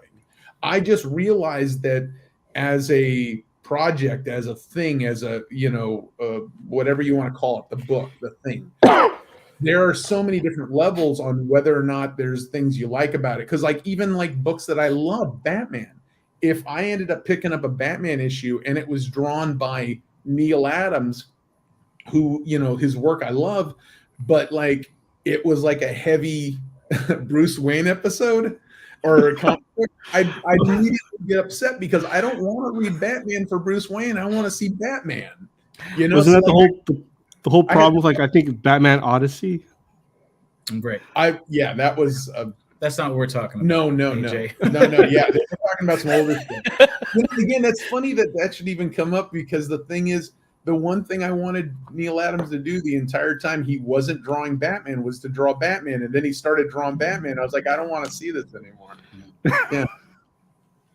I just realized that as a project, as a thing, as a, whatever you want to call it, the book, the thing, there are so many different levels on whether or not there's things you like about it. Because like even like books that I love, Batman, if I ended up picking up a Batman issue and it was drawn by Neil Adams, who, his work I love, but like it was like a heavy Bruce Wayne episode or a comic book, I'd immediately get upset because I don't want to read Batman for Bruce Wayne. I want to see Batman. Wasn't that the whole problem with like I think Batman Odyssey? Great. That was That's not what we're talking about. No. AJ. No. Yeah, they're talking about some older stuff. Again, that's funny that should even come up because the thing is, the one thing I wanted Neil Adams to do the entire time he wasn't drawing Batman was to draw Batman, and then he started drawing Batman. I was like, I don't want to see this anymore.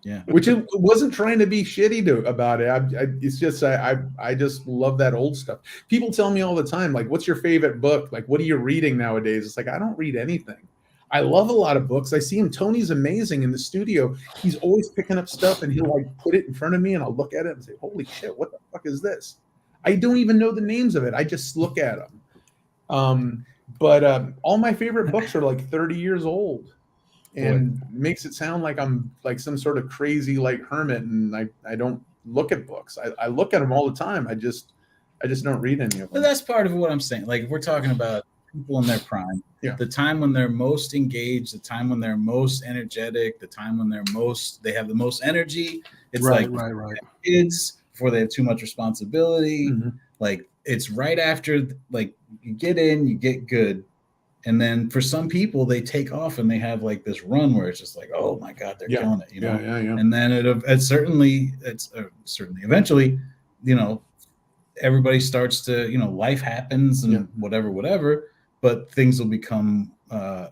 Yeah. Which it wasn't trying to be shitty about it. It's just I just love that old stuff. People tell me all the time, like, what's your favorite book? Like, what are you reading nowadays? It's like I don't read anything. I love a lot of books. I see him. Tony's amazing in the studio. He's always picking up stuff and he'll like put it in front of me and I'll look at it and say, holy shit, what the fuck is this? I don't even know the names of it. I just look at them. But all my favorite books are like 30 years old and makes it sound like I'm like some sort of crazy like hermit and I don't look at books. I look at them all the time. I just don't read any of them. But that's part of what I'm saying. Like we're talking about people in their prime. Yeah. The time when they're most engaged, the time when they're most energetic, the time when they have the most energy. It's right. kids before they have too much responsibility. Mm-hmm. Like it's right after, like you get in, you get good. And then for some people, they take off and they have like this run where it's just like, oh my God, they're killing it, you know? Yeah. And then it's certainly eventually, you know, everybody starts to, you know, life happens and whatever, but things will become,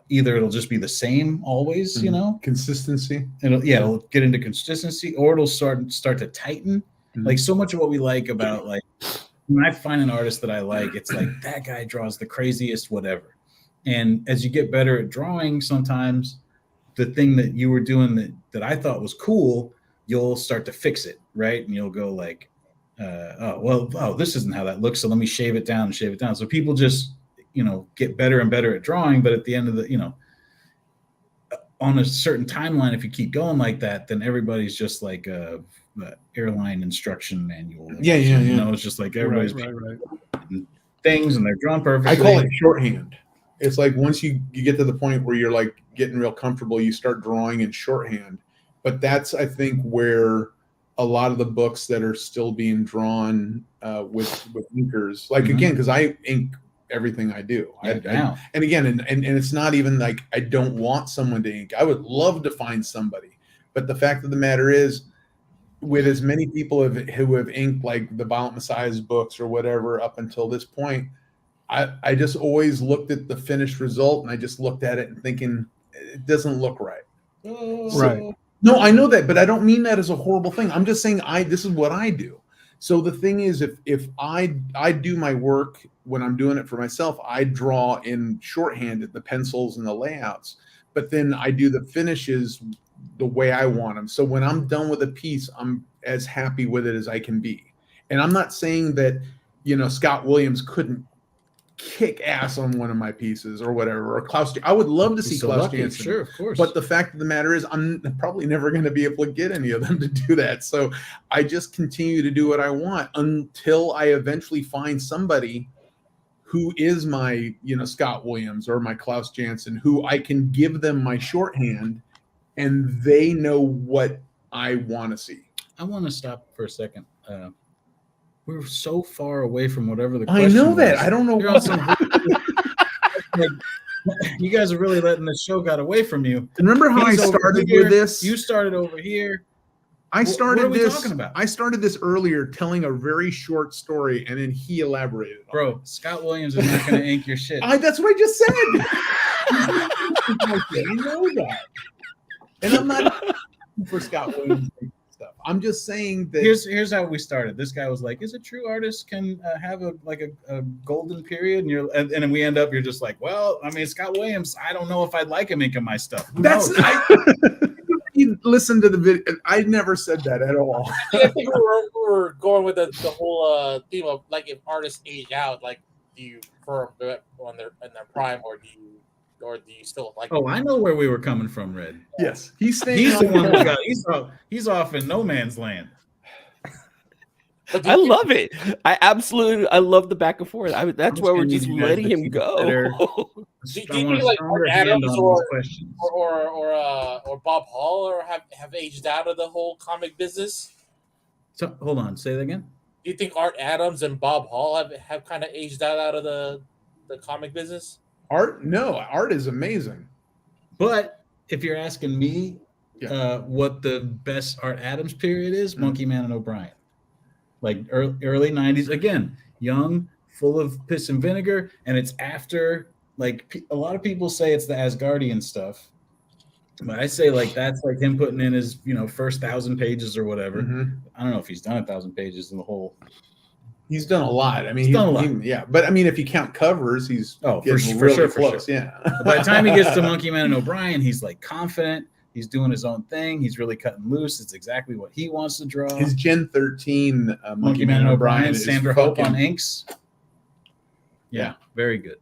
either it'll just be the same always, you know, consistency. It'll get into consistency, or it'll start to tighten. Like so much of what we like about, like, when I find an artist that I like, it's like that guy draws the craziest whatever. And as you get better at drawing, sometimes the thing that you were doing that I thought was cool, you'll start to fix it, right? And you'll go like, this isn't how that looks, so let me shave it down. So people just, you know, get better and better at drawing, but at the end of the, you know, on a certain timeline, if you keep going like that, then everybody's just like a airline instruction manual. You know, it's just like everybody's things and they're drawn perfectly. I call it shorthand. It's like once you get to the point where you're like getting real comfortable, you start drawing in shorthand. But that's, I think, where a lot of the books that are still being drawn with inkers, like again, because I ink everything I do. And again, and it's not even like I don't want someone to ink. I would love to find somebody. But the fact of the matter is, with as many people who have inked like the Violent Messiah's books or whatever up until this point, I just always looked at the finished result and I just looked at it and thinking it doesn't look right. Right. No, I know that, but I don't mean that as a horrible thing. I'm just saying this is what I do. So the thing is, if I do my work when I'm doing it for myself, I draw in shorthand at the pencils and the layouts, but then I do the finishes the way I want them. So when I'm done with a piece, I'm as happy with it as I can be. And I'm not saying that, you know, Scott Williams couldn't kick ass on one of my pieces or whatever, or Klaus. I would love to see Klaus Janson. Sure, of course. But the fact of the matter is, I'm probably never going to be able to get any of them to do that. So I just continue to do what I want until I eventually find somebody who is my, you know, Scott Williams or my Klaus Janson, who I can give them my shorthand and they know what I want to see. I want to stop for a second. We're so far away from whatever the I question know that. was. I don't know you guys are really letting the show got away from you. Remember how I started with this? You started over here. I started what are we this. talking about? I started this earlier, telling a very short story, and then he elaborated. Bro, Scott Williams is not going to ink your shit. That's what I just said. I know that, and I'm not for Scott Williams stuff. I'm just saying that here's how we started. This guy was like, "Is it true artists can have a golden period?" And then we end up. You're just like, "Well, I mean, Scott Williams. I don't know if I'd like him inking my stuff." That's you listen to the video. I never said that at all. I think we were going with the whole theme of like if artists age out, like do you prefer them in their prime, or do you still like? Oh, I know where we were coming from, Red. Yes, he's the one who got. He's off in no man's land. I love it. I love the back and forth. That's why we're just letting him go. Do you think like Art Adams or Bob Hall or have aged out of the whole comic business? So hold on, say that again. Do you think Art Adams and Bob Hall have kind of aged out of the comic business? Art is amazing. But if you're asking me what the best Art Adams period is, Monkey Man and O'Brien. Like early 90s, again, young, full of piss and vinegar, and it's after, like, a lot of people say it's the Asgardian stuff, but I say like that's like him putting in his, you know, first 1,000 pages or whatever. I don't know if he's done 1,000 pages in the whole. He's done a lot. I mean, he's done a lot. But I mean, if you count covers, he's for sure. Yeah. By the time he gets to Monkey Man and O'Brien, he's like confident. He's doing his own thing. He's really cutting loose. It's exactly what he wants to draw. His Gen 13 Monkey Man and O'Brien, Sandra Hope on inks. Yeah, very good.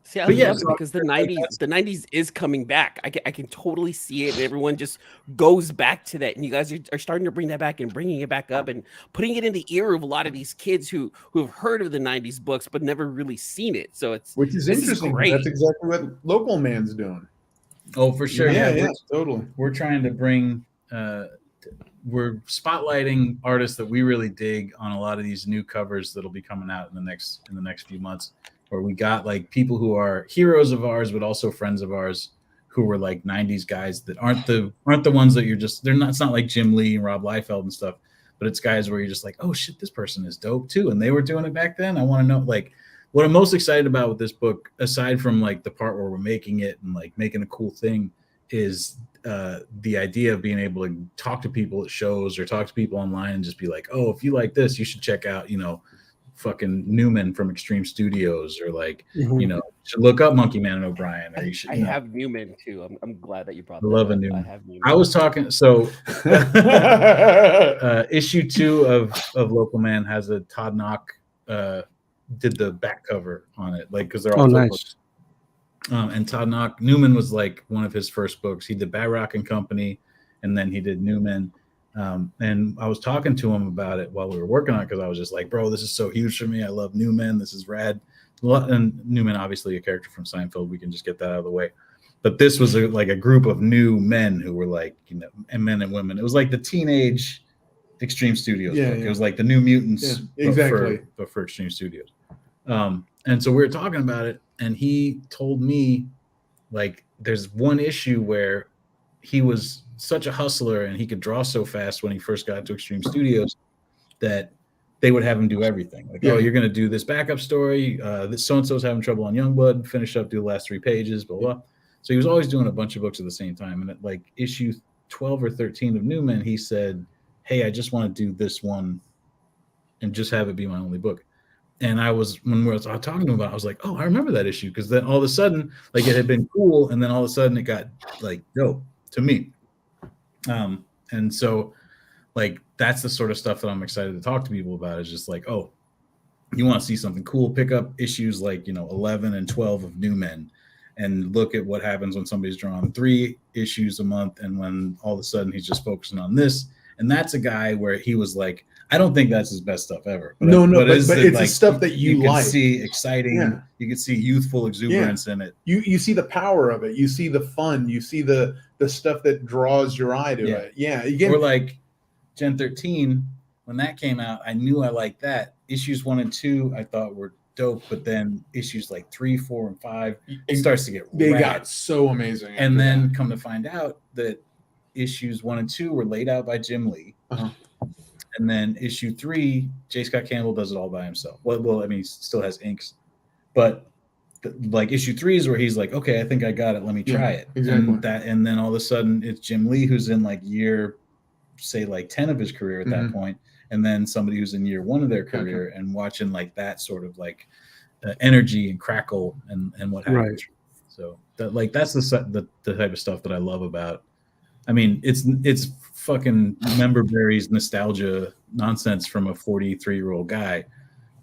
See, I love it because the 90s is coming back. I can totally see it, and everyone just goes back to that. And you guys are starting to bring that back and bringing it back up and putting it in the ear of a lot of these kids who have heard of the 90s books but never really seen it. So which is interesting. That's exactly what Local Man's doing. Oh, for sure. Yeah, totally. We're trying to bring we're spotlighting artists that we really dig on a lot of these new covers that'll be coming out in the next few months, where we got like people who are heroes of ours but also friends of ours who were like 90s guys that aren't the ones that it's not like Jim Lee and Rob Liefeld and stuff, but it's guys where you're just like, oh shit, this person is dope too, and they were doing it back then. I want to know, like, what I'm most excited about with this book, aside from like the part where we're making it and like making a cool thing, is the idea of being able to talk to people at shows or talk to people online and just be like, oh, if you like this, you should check out, fucking Newman from Extreme Studios, or like, you should look up Monkey Man and O'Brien, or you should. I have Newman too. I'm glad that you brought that love up. a Newman. I have Newman. I was talking. So, issue 2 of Local Man has a Todd Knock did the back cover on it, like, because they're all nice. And Todd Knock, Newman was like one of his first books. He did Bad Rock and Company, and then he did Newman. And I was talking to him about it while we were working on it, because I was just like, bro, this is so huge for me. I love Newman. This is rad. And Newman, obviously a character from Seinfeld. We can just get that out of the way. But this was like a group of new men who were like, and men and women. It was like the teenage Extreme Studios book. It was like the New Mutants, exactly, but for Extreme Studios. And so we were talking about it, and he told me, like, there's one issue where he was such a hustler and he could draw so fast when he first got to Extreme Studios that they would have him do everything. Like, oh, you're going to do this backup story. This so-and-so's having trouble on Youngblood. Finish up, do the last 3 pages, blah, blah. So he was always doing a bunch of books at the same time. And at like issue 12 or 13 of Newman, he said, hey, I just want to do this one and just have it be my only book. And when we were talking to him about it, I was like, oh, I remember that issue. Because then all of a sudden, like, it had been cool. And then all of a sudden it got like dope to me. And so, like, that's the sort of stuff that I'm excited to talk to people about, is just like, oh, you want to see something cool, pick up issues like, 11 and 12 of New Men and look at what happens when somebody's drawing 3 issues a month, and when all of a sudden he's just focusing on this. And that's a guy where he was like, I don't think that's his best stuff ever. But it's like, the stuff that you can like. See exciting. Yeah. You can see youthful exuberance in it. You see the power of it. You see the fun. You see the stuff that draws your eye to it. Yeah. Or like Gen 13, when that came out, I knew I liked that. Issues 1 and 2 I thought were dope, but then issues like 3, 4, and 5, it starts to get they rad. got so amazing. And then come to find out that issues 1 and 2 were laid out by Jim Lee. And then issue 3, J. Scott Campbell does it all by himself. Well, I mean, he still has inks, but like issue 3 is where he's like, okay, I think I got it. Let me try it. Exactly. And then all of a sudden it's Jim Lee, who's in like year, say like 10 of his career at that point. And then somebody who's in year 1 of their career, and watching like that sort of like energy and crackle and what happens. Right. So that's the type of stuff that I love about. I mean, it's fucking member berries nostalgia nonsense from a 43-year-old guy,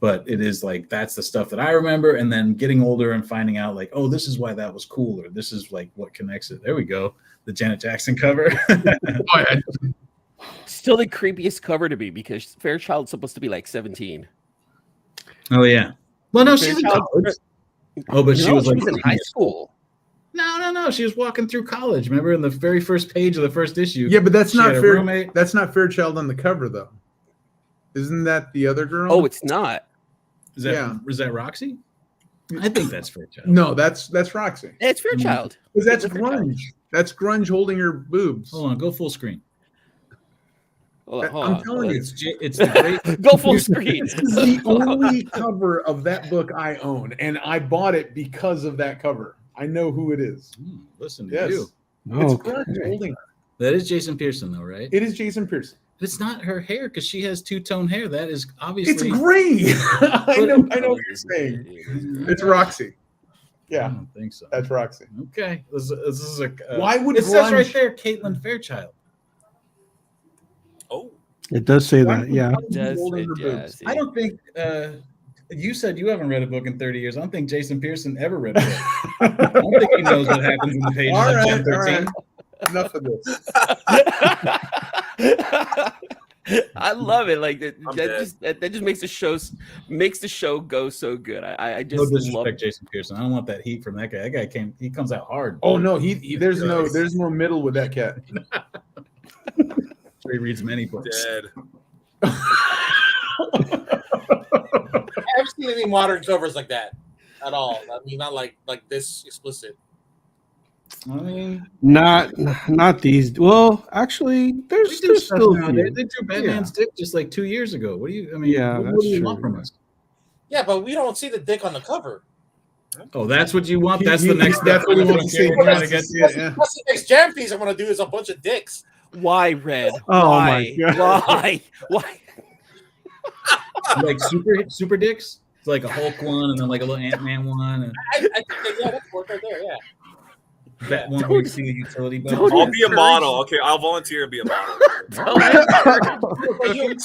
but it is like, that's the stuff that I remember. And then getting older and finding out like, oh, this is why that was cool, or this is like what connects it. There we go. The Janet Jackson cover. Still the creepiest cover to me, because Fairchild's supposed to be like 17. Oh yeah. Well, no, she's in college. Oh, but she was in high school. No. She was walking through college. Remember, in the very first page of the first issue. Yeah, but that's not fair. Roommate. That's not Fairchild on the cover, though. Isn't that the other girl? Oh, it's not. Is that Roxy? I think that's Fairchild. No, that's Roxy. It's Fairchild. Because that's grunge. That's grunge holding her boobs. Hold on, go full screen. I'm telling you, it's the great. Go full screen. This is the only cover of that book I own, and I bought it because of that cover. I know who it is. Listen to you. It's grunge holding her. That is Jason Pearson, though, right? It is Jason Pearson. It's not her hair, because she has two-tone hair. That is obviously. It's gray. I know what you're saying. It's Roxy. Yeah, I don't think so. That's Roxy. Okay, this is a. Why would it says right there, Caitlin Fairchild? Oh, it does say that. Yeah, I don't think. You said you haven't read a book in 30 years. I don't think Jason Pearson ever read a book. I don't think he knows what happens in the pages of Gen 13. Enough of this. I love it. Like that just makes the show go so good. I just no disrespect Jason Pearson. I don't want that heat from that guy. That guy he comes out hard. Oh no, there's no middle with that cat. sure he reads many books. Dead. I haven't seen any modern covers like that at all. I mean, not like this explicit. I mean, Not these. Well, actually, there's we do stuff still a now. few. They drew Batman's dick just like 2 years ago. What do you? I mean, Yeah, what that's do you true, want from yeah. us? Yeah, but we don't see the dick on the cover. Oh, that's what you want. That's the next. That's what he wants to see. We're trying to get to. Yeah. That's the next jam piece I'm gonna do is a bunch of dicks. Why, Red? Oh, Why? my God. Why? Like super dicks. It's like a Hulk one, and then like a little Ant-Man one, and I think yeah, that's work right there. Yeah. that one where you see a utility belt. don't I'll be a encourage- model. Okay, I'll volunteer to be a model. But you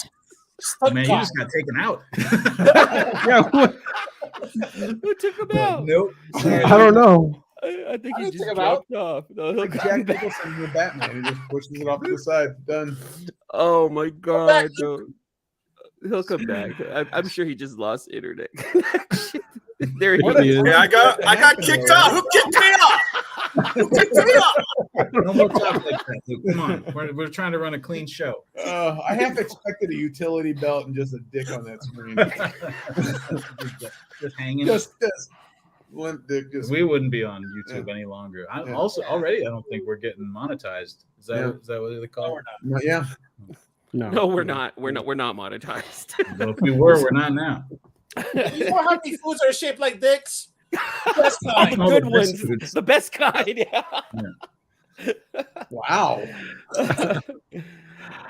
stunt Man, you cock. just got taken out. Yeah, what? Who took him out? Nope. Sorry. I don't know. I think I he didn't just take him out. dropped off. No, he'll Like come Jack back. Nicholson with Batman. He just pushes it off to the side. Done. Oh my back, god, no. He'll come back. I'm sure he just lost internet connection. There he What is. Yeah, I got kicked out. Who kicked me out? Who kicked me out? No more talk like that. Dude. Come on, we're trying to run a clean show. I half expected a utility belt and just a dick on that screen. Just hanging. just one dick. Just We wouldn't be on YouTube any longer. Yeah. Also, already, I don't think we're getting monetized. Is that what they call it? yeah. No, we're not. We're not monetized. Well, if we were, we're not now. You know how many foods are shaped like dicks? Best The kind. Oh, good the ones. best foods. The best kind. Yeah. Wow.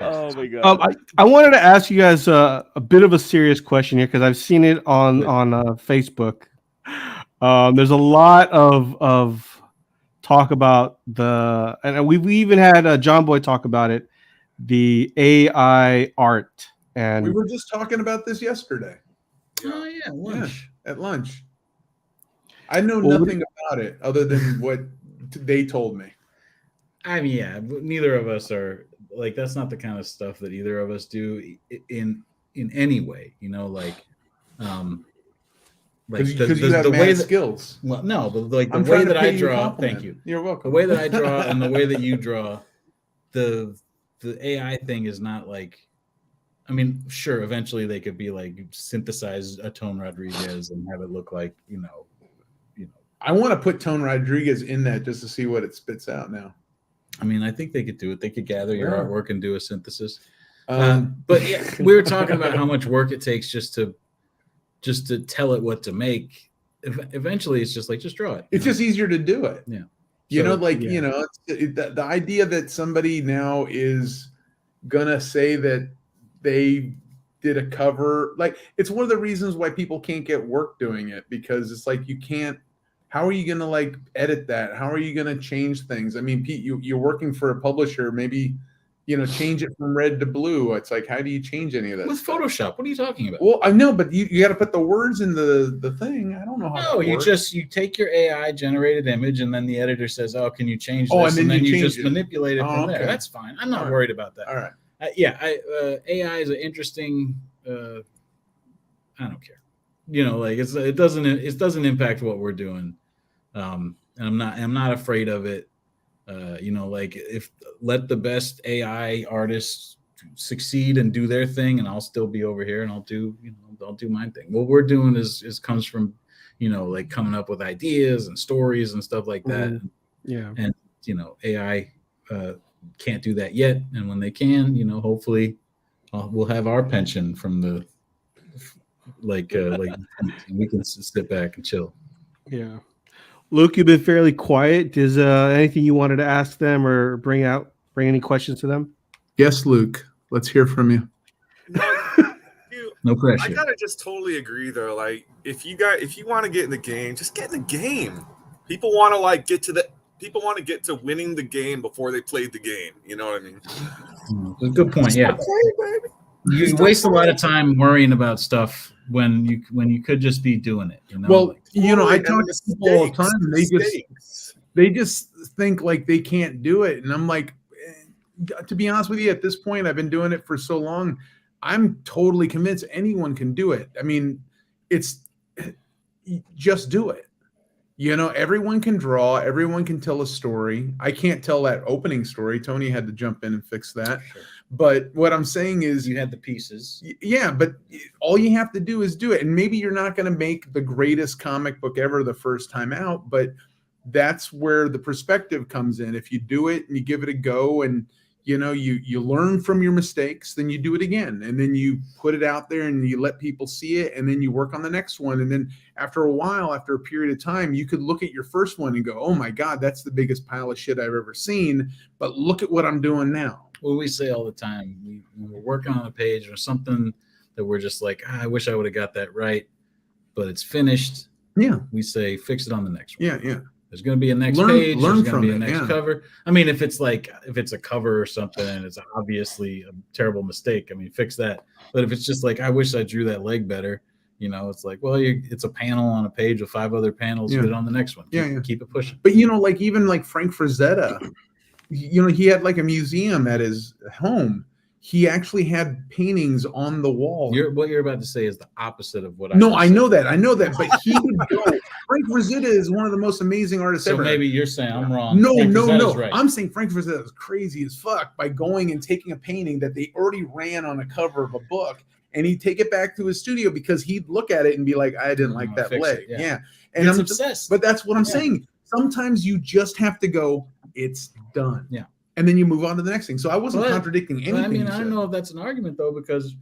Oh my god. I wanted to ask you guys a bit of a serious question here because I've seen it on Facebook. There's a lot of talk about and we even had John Boy talk about it, the AI art, and We were just talking about this yesterday. Oh yeah, lunch. At lunch. I know Well, nothing about it other than what they told me. I mean, yeah, but neither of us are like that's not the kind of stuff that either of us do in any way. You know, like Because you have the way mad that skills. well, no, but like the I'm way trying that to I pay you a draw. compliment. Thank you. You're The welcome. way that I draw and the way that you draw, the AI thing is not like. I mean, sure, eventually they could be like synthesize a Tone Rodriguez and have it look like you know. I want to put Tone Rodriguez in that just to see what it spits out now. I mean, I think they could do it. They could gather your Yeah. artwork and do a synthesis. Um, But yeah, we were talking about how much work it takes just to tell it what to make. Eventually, it's just like just draw it. it's just easier to do it. Yeah. You know, So, like, yeah. you know, the idea that somebody now is going to say that they did a cover, like, it's one of the reasons why people can't get work doing it, because it's like you can't. How are you going to like edit that? How are you going to change things? I mean, Pete, you're working for a publisher, maybe, you know, change it from red to blue. It's like, how do you change any of that? with stuff? Photoshop. What are you talking about? Well, I know, but you got to put the words in the thing. I don't know how. No, that you works. take your AI generated image, and then the editor says, "Oh, can you change this?" Oh, and then you change just it. manipulate it Oh, from there. okay. That's fine. I'm not All right. worried about that. All right. AI is an interesting. I don't care. You know, like it doesn't impact what we're doing, and I'm not afraid of it. You know, like if let the best AI artists succeed and do their thing, and I'll still be over here and I'll do my thing. What we're doing is comes from, you know, like coming up with ideas and stories and stuff like that. Mhm. Yeah. And you know, AI can't do that yet, and when they can, you know, hopefully we'll have our pension from the like we can sit back and chill. Yeah. Luke, you've been fairly quiet. Is anything you wanted to ask them or bring any questions to them? Yes, Luke. Let's hear from you. No I pressure. gotta just totally agree though. Like if you want to get in the game, just get in the game. People want to get to winning the game before they played the game. You know what I mean? That's a good point. Yeah, you waste a lot of time worrying about stuff when you could just be doing it. You know. Well, Like, you know, I And talk to people all the time. And they just think like they can't do it, and I'm like, to be honest with you, at this point, I've been doing it for so long. I'm totally convinced anyone can do it. I mean, it's just do it. You know, everyone can draw, everyone can tell a story. I can't tell that opening story. Tony had to jump in and fix that. Sure. But what I'm saying is, You had the pieces. yeah, but all you have to do is do it. And maybe you're not going to make the greatest comic book ever the first time out, but that's where the perspective comes in. If you do it and you give it a go, and you learn from your mistakes, then you do it again, and then you put it out there and you let people see it, and then you work on the next one. And then after a while, after a period of time, you could look at your first one and go, oh my God, that's the biggest pile of shit I've ever seen, but look at what I'm doing now. Well, we say all the time, when we're working on a page or something that we're just like, I wish I would have got that right, but it's finished. Yeah. We say, fix it on the next one. Yeah. There's going to be a next page. There's going to be a next cover. I mean, if it's a cover or something and it's obviously a terrible mistake, I mean, fix that. But if it's just like, I wish I drew that leg better, it's like, well, it's a panel on a page with 5 other panels. Put it on the next one. Keep it pushing. But even like Frank Frazetta, he had like a museum at his home. He actually had paintings on the wall. What you're about to say is the opposite of what I know that. But he would go. Frank Frazetta is one of the most amazing artists ever. So maybe you're saying I'm wrong. No. Right. I'm saying Frank Frazetta is crazy as fuck by going and taking a painting that they already ran on a cover of a book, and he'd take it back to his studio because he'd look at it and be like, I didn't like that leg. Yeah. And I'm obsessed. But that's what I'm saying. Sometimes you just have to go, it's done. Yeah. And then you move on to the next thing. So I wasn't contradicting anything. I mean, I don't know if that's an argument though, because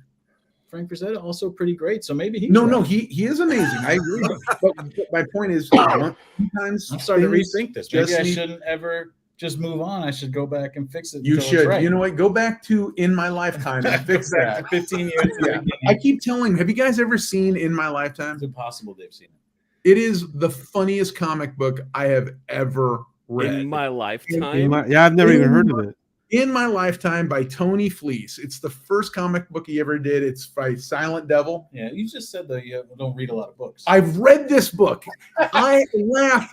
Frank Frazetta also pretty great. So maybe he is amazing. I agree. But my point is, sometimes I'm starting to rethink this. Maybe I shouldn't ever just move on. I should go back and fix it. You should. Right. You know what? Go back to In My Lifetime and fix that. 15 years. Yeah. I keep telling. Have you guys ever seen In My Lifetime? It's impossible they've seen it. It is the funniest comic book I have ever read. In my lifetime. I've never even heard of it. In My Lifetime by Tony Fleecs. It's the first comic book he ever did. It's by Silent Devil. Yeah, you just said that you don't read a lot of books. I've read this book. I laugh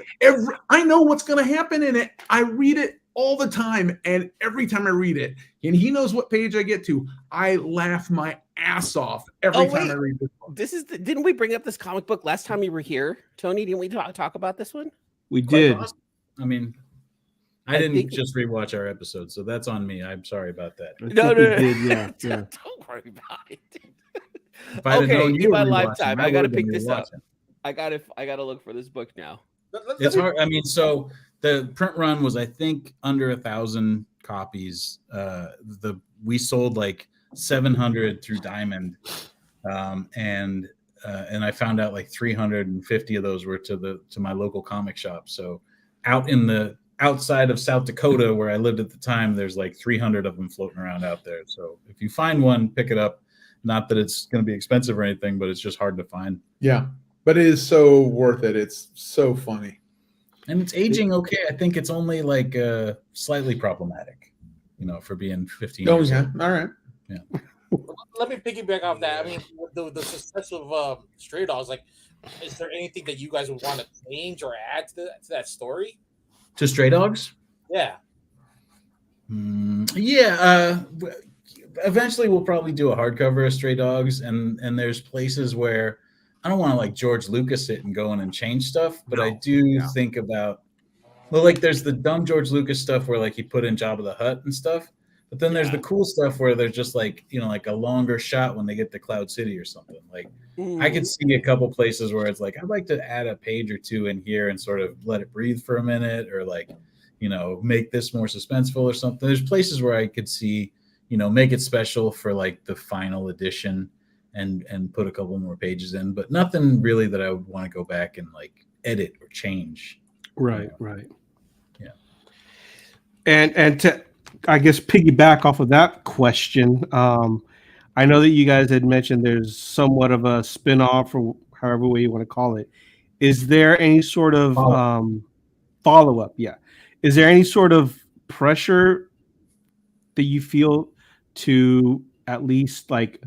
I know what's going to happen in it. I read it all the time, and every time I read it, and he knows what page I get to, I laugh my ass off every time I read this book. Didn't we bring up this comic book last time you were here, Tony? Didn't we talk about this one? We did. Awesome. I mean, I didn't just rewatch our episode, so that's on me. I'm sorry about that. No. Yeah. Don't worry about it. If I had known in my lifetime, I got to would've been pick this up. rewatching. I got to look for this book now. It's hard. I mean, so the print run was, I think, under 1,000 copies. We sold like 700 through Diamond, and I found out like 350 of those were to my local comic shop. So out in the outside of South Dakota, where I lived at the time, there's like 300 of them floating around out there. So if you find one, pick it up. Not that it's going to be expensive or anything, but it's just hard to find. Yeah, but it is so worth it. It's so funny. And it's aging okay. I think it's only like slightly problematic, for being 15 years old. All right. Yeah. Let me piggyback off that. I mean, with the success of Stray Dogs, like, is there anything that you guys would want to change or add to that story? To Stray Dogs? Yeah. Eventually we'll probably do a hardcover of Stray Dogs, and there's places where I don't want to like George Lucas it and go in and change stuff, but I do think about, like there's the dumb George Lucas stuff where like he put in Jabba the Hutt and stuff, but then there's the cool stuff where there's just like, like a longer shot when they get to Cloud City or something. Like I could see a couple places where it's like, I'd like to add a page or two in here and sort of let it breathe for a minute, or like, make this more suspenseful or something. There's places where I could see, make it special for like the final edition and put a couple more pages in, but nothing really that I would want to go back and like edit or change. Right. Right. Yeah. And to, I guess, piggyback off of that question, I know that you guys had mentioned there's somewhat of a spin-off, or however way you want to call it. Is there any sort of follow-up? Yeah. Is there any sort of pressure that you feel to at least like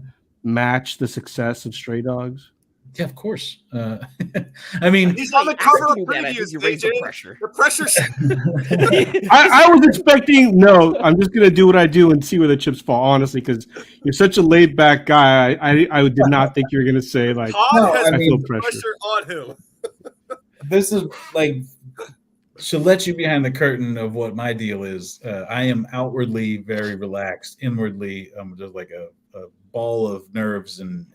match the success of Stray Dogs? Yeah, of course. I mean, he's on the cover of previews. You raise the pressure. The pressure's. I was expecting. No, I'm just gonna do what I do and see where the chips fall. Honestly, because you're such a laid back guy, I did not think you were gonna say like Todd has I feel pressure on him. This is like to let you behind the curtain of what my deal is, I am outwardly very relaxed. Inwardly, I'm just like a ball of nerves and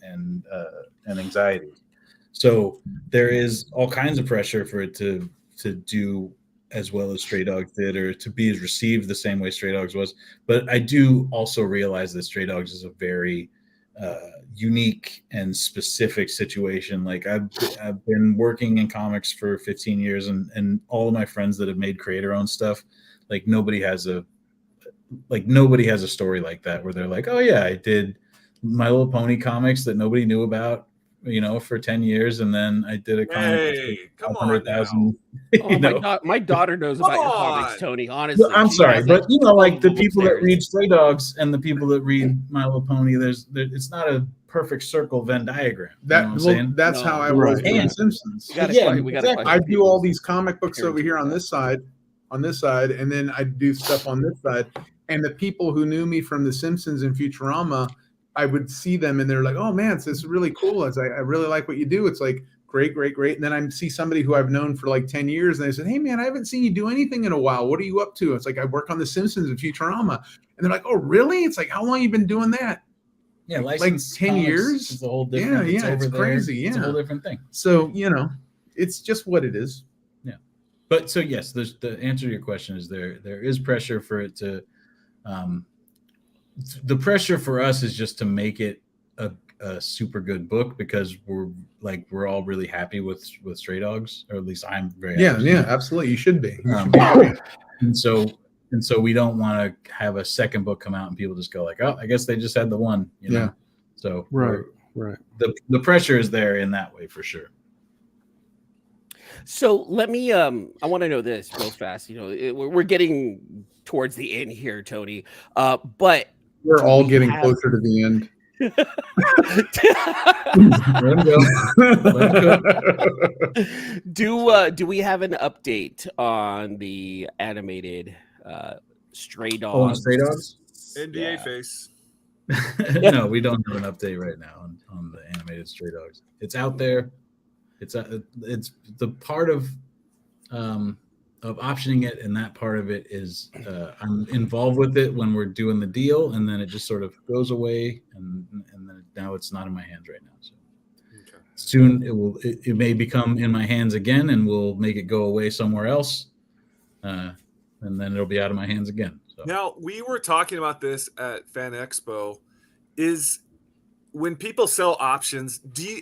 anxiety. So there is all kinds of pressure for it to do as well as Stray Dogs did, or to be received the same way Stray Dogs was. But I do also realize that Stray Dogs is a very unique and specific situation. Like I've been working in comics for 15 years, and all of my friends that have made creator-owned stuff, like nobody has a story like that where they're like, oh yeah, I did My Little Pony comics that nobody knew about, for 10 years, and then I did a comic. Hey, come on now. My daughter knows Come about your comics, on. Tony. Honestly, I'm she sorry, has, but like the them people that upstairs. read Stray Dogs and the people that read My Little Pony, it's not a perfect circle Venn diagram. You know what I'm saying? That's No. how I was with Right. The Simpsons. We gotta Yeah, question I do people's all these comic books over appearances here on like this side, and then I do stuff on this side. And the people who knew me from The Simpsons and Futurama, I would see them and they're like, "Oh man, this is really cool. I really like what you do." It's like great. And then I see somebody who I've known for like 10 years, and they said, "Hey man, I haven't seen you do anything in a while. What are you up to?" It's like, "I work on The Simpsons and Futurama." And they're like, "Oh really?" It's like, "How long you been doing that?" Yeah, like licensed 10 comics years. is a whole different. Yeah, it's over crazy. There. It's a whole different thing. So it's just what it is. Yeah, but so yes, the answer to your question is there is pressure for it to. The pressure for us is just to make it a super good book, because we're all really happy with Stray Dogs, or at least I'm very happy. Yeah, absolutely. You should be. And so we don't want to have a second book come out and people just go like, oh, I guess they just had the one. Yeah. So Right. The pressure is there in that way for sure. So let me I want to know this real fast. We're getting towards the end here, Tony. But we're all getting closer to the end. Do we have an update on the animated Stray Dogs? Stray Dogs? NDA face. No, we don't have an update right now on the animated Stray Dogs. It's out there. It's the part of optioning it, and that part of it is I'm involved with it when we're doing the deal, and then it just sort of goes away, and then now it's not in my hands right now. So soon it may become in my hands again, and we'll make it go away somewhere else, and then it'll be out of my hands again. So. Now, we were talking about this at Fan Expo. Is when people sell options,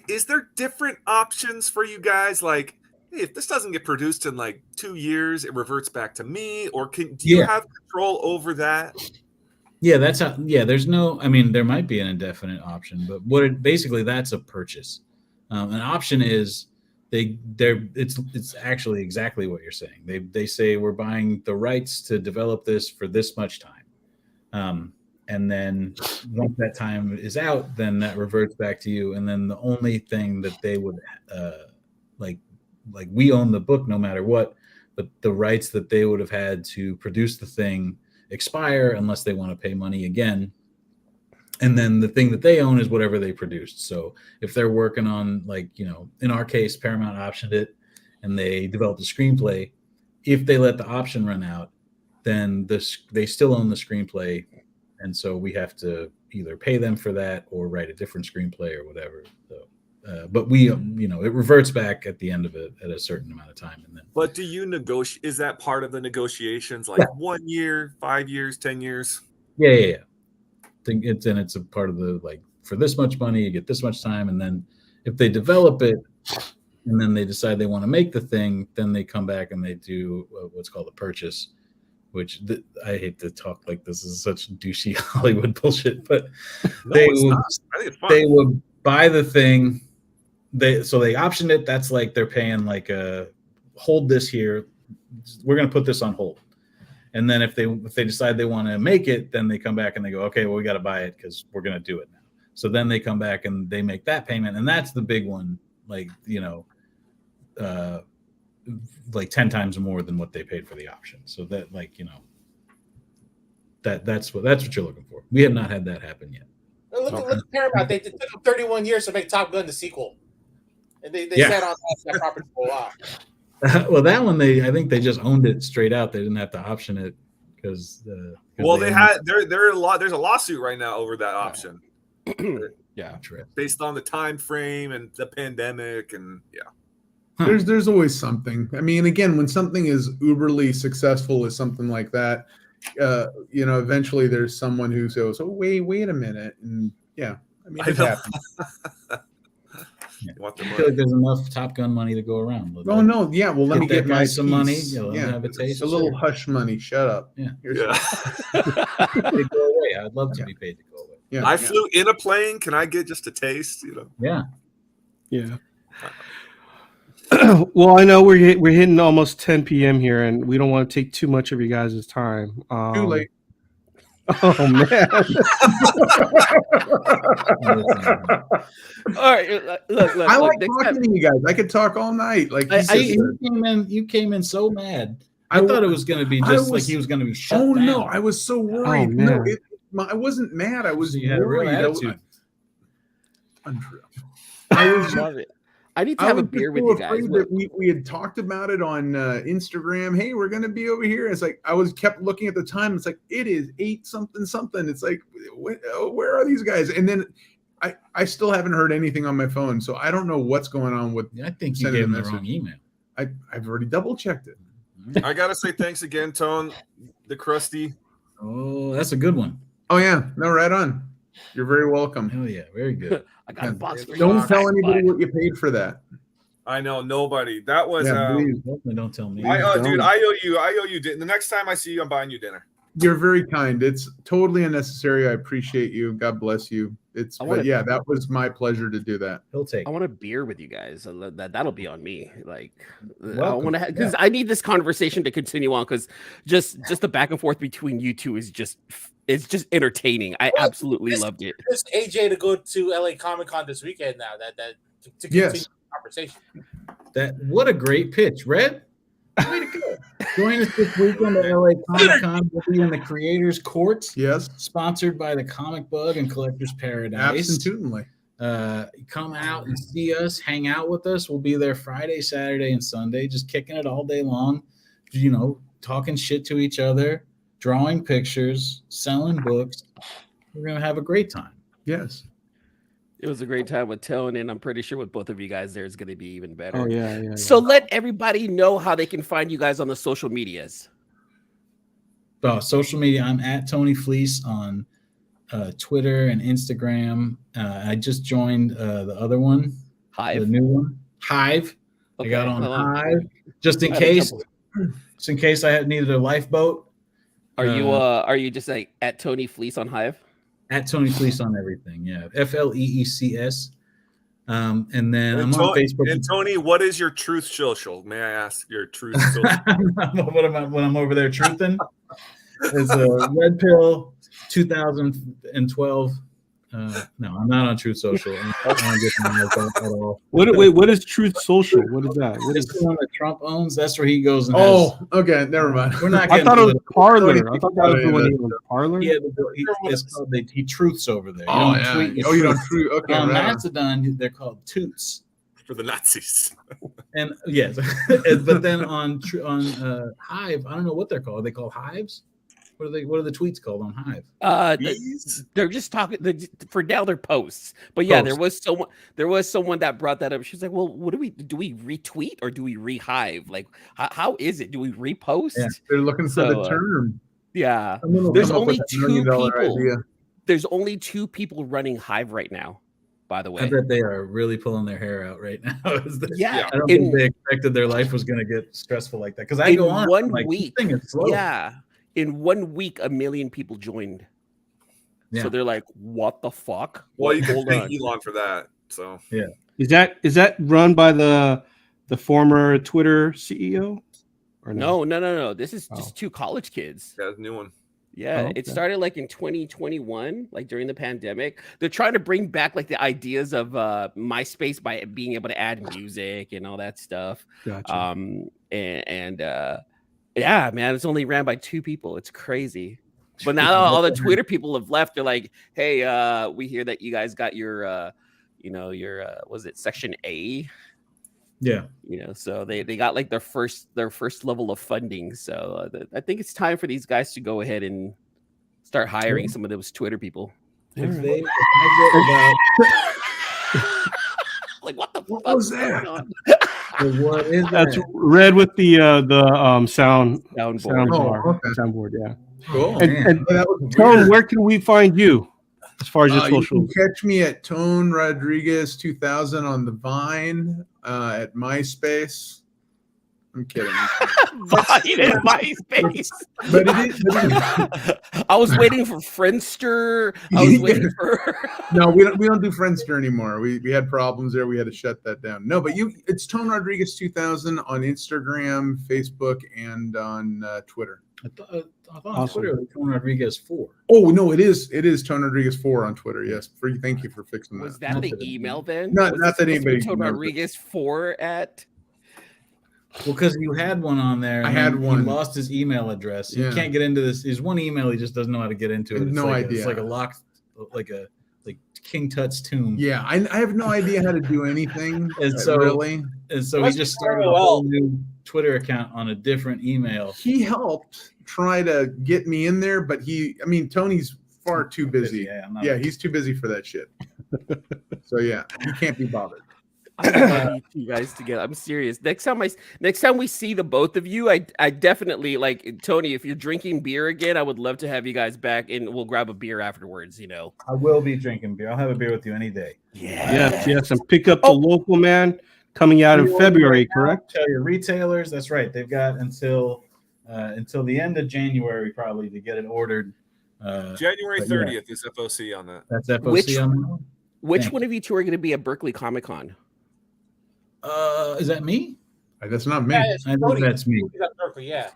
is there different options for you guys? Like, hey, if this doesn't get produced in like 2 years, it reverts back to me, or do you have control over that? Yeah, that's how. Yeah, there's no. I mean, there might be an indefinite option, but basically that's a purchase. An option is it's actually exactly what you're saying. They say we're buying the rights to develop this for this much time, and then once that time is out, then that reverts back to you, and then the only thing that they would like we own the book no matter what, but the rights that they would have had to produce the thing expire unless they want to pay money again. And then the thing that they own is whatever they produced. So if they're working on, in our case, Paramount optioned it and they developed a screenplay, if they let the option run out, then they still own the screenplay. And so we have to either pay them for that or write a different screenplay or whatever. So, but we, it reverts back at the end of it at a certain amount of time. And then. But do you negotiate? Is that part of the negotiations? Like 1 year, 5 years, 10 years? Yeah. It's a part of the, for this much money, you get this much time. And then if they develop it and then they decide they want to make the thing, then they come back and they do what's called a purchase, which I hate to talk like this is such douchey Hollywood bullshit, but they will buy the thing. They optioned it. That's like they're paying hold this here. We're going to put this on hold. And then if they decide they want to make it, then they come back and they go, okay, well, we got to buy it because we're going to do it now. So then they come back and they make that payment. And that's the big one, 10 times more than what they paid for the option. So that, that's what you're looking for. We have not had that happen yet. Look at Paramount. They took them 31 years to make Top Gun the sequel. And they sat on that property for a while. Well, that one I think they just owned it straight out. They didn't have to option it because. Well, there's a lawsuit right now over that option. Yeah, based on the time frame and the pandemic, and there's always something. I mean, again, when something is uberly successful as something like that, eventually there's someone who says, "Oh, wait a minute," and I mean, it happens. I feel like there's enough Top Gun money to go around. Oh no, yeah. Well, let me get my some money. Have a taste. A little hush money. Shut up. Yeah. They go away. I'd love to be paid to go away. Yeah. I flew in a plane. Can I get just a taste? Yeah. Well, I know we're hitting almost 10 p.m. here, and we don't want to take too much of you guys' time. Too late. Oh man! All right, look. I like talking to you guys. I could talk all night. Like you came in so mad. I thought it was going to be like he was going to be shut down. No, I was so worried. No, I wasn't mad. I was worried. Untrue. I love it. I need to have a beer with you guys. We had talked about it on Instagram. Hey, we're going to be over here. It's like I kept looking at the time. It's like it is 8 something. It's like where are these guys? And then I still haven't heard anything on my phone, so I don't know what's going on with. I think you gave them the wrong email. I've already double checked it. I gotta say thanks again, Tone, the Krusty. Oh, that's a good one. Oh yeah, no, right on. You're very welcome. Hell yeah, very good. I got a box for you. Don't tell anybody what you paid for that. I know nobody. That was. Definitely don't tell me. Dude, I owe you. The next time I see you, I'm buying you dinner. You're very kind. It's totally unnecessary. I appreciate you. God bless you. That was my pleasure to do that. I want a beer with you guys. That'll be on me. Like, I want to because I need this conversation to continue on because just the back and forth between you two is just entertaining. I absolutely loved it. It's AJ to go to LA Comic Con this weekend now. To continue the conversation. What a great pitch, Red. Way to go. Join us this weekend at LA Comic Con. We'll be in the Creators Court. Yes. Sponsored by the Comic Bug and Collectors Paradise. Absolutely. Come out and see us, hang out with us. We'll be there Friday, Saturday, and Sunday, just kicking it all day long, talking shit to each other, drawing pictures, selling books. We're going to have a great time. Yes. It was a great time with Tone, and I'm pretty sure with both of you guys there, it's going to be even better. Oh, yeah. So let everybody know how they can find you guys on the social medias. Social media, I'm at Tony Fleecs on Twitter and Instagram. I just joined the other one, Hive. The new one, Hive. Okay, I got on Hive just in case I needed a lifeboat. Are you just like at Tony Fleecs on Hive? At Tony Fleecs on everything, yeah. FLEECS. And then I'm on Facebook. And Tony, what is your truth social? May I ask your truth social? when I'm over there truthing? It's a Red Pill 2012. No, I'm not on Truth Social. At all. What is Truth Social? What is that? What is the one that Trump owns? That's where he goes. And okay, never mind. We're not. I thought it was Parlor. I thought that was the one he was Parlor. Yeah, it's called. He truths over there. You don't truth. Okay, on Mastodon, they're called Toots for the Nazis. And yes, but then on Hive, I don't know what they're called. Are they called Hives? What are the tweets called on Hive? They're just talking for now. They're posts, but yeah, there was someone that brought that up. She's like, "Well, what do we retweet or do we rehive? Like, how is it? Do we repost?" Yeah, they're looking for the term. Yeah, there's only 2 people. There's only 2 people running Hive right now. By the way, I bet they are really pulling their hair out right now. I don't think they expected their life was going to get stressful like that. Because I go on 1 week. Yeah. In 1 week, 1 million people joined. Yeah. So they're like, "What the fuck?" Well, you can thank Elon for that. So yeah, is that run by the former Twitter CEO? Or no. This is just 2 college kids. Yeah, it's a new one. Yeah, It started like in 2021, like during the pandemic. They're trying to bring back like the ideas of MySpace by being able to add music and all that stuff. Gotcha. Yeah, man, it's only ran by 2 people. It's crazy. But now all the Twitter people have left. They're like, "Hey, we hear that you guys got your was it Section A?" Yeah. So they got like their first level of funding. So I think it's time for these guys to go ahead and start hiring some of those Twitter people. If I Like what the What fuck was that? what is That's that? Red with the sound Soundboard. bar. Okay. Soundboard, yeah. Cool. And, Man. and That was Tone, weird. where can we find you as far as your You can socials? catch me at Tone Rodriguez 2000 on the Vine, at MySpace. I'm kidding. Vine and MySpace. But it is. I was waiting for Friendster. I was waiting for. No, we don't do Friendster anymore. We had problems there. We had to shut that down. No, but it's Tone Rodriguez 2000 on Instagram, Facebook, and on Twitter. I thought on Awesome. Twitter it was Tone Rodriguez 4. Oh no, it is Tone Rodriguez 4 on Twitter. Yes, thank you for fixing Was that. that the email then? Not Was that it supposed to be anybody Tone remembers. Rodriguez 4 at. Well, because you had one on there. I and had then one. He lost his email address. He Yeah. can't get into this. His one email, he just doesn't know how to get into it. It's No like idea. It's like a locked, like King Tut's tomb. Yeah, I have no idea how to do anything. And so- really, And so he Must just be started a very whole well. new Twitter account on a different email. he helped try to get me in there, but Tony's far too busy. Yeah, I'm not- Yeah, he's too busy for that shit. So yeah, he can't be bothered. I need you guys together. I'm serious. Next time we see the both of you, I definitely like Tony. If you're drinking beer again, I would love to have you guys back, and we'll grab a beer afterwards. I will be drinking beer. I'll have a beer with you any day. Yes, and pick up the local man coming out in February, correct? Tell your retailers. That's right. They've got until the end of January probably to get it ordered. January But yeah. 30th is FOC on that. That's FOC Which- on that one. Which Thank one of you two are going to be at Berkeley Comic Con? Is that me? That's not me. Yeah, it's I think Cody. that's me. He's at Berkeley, yeah.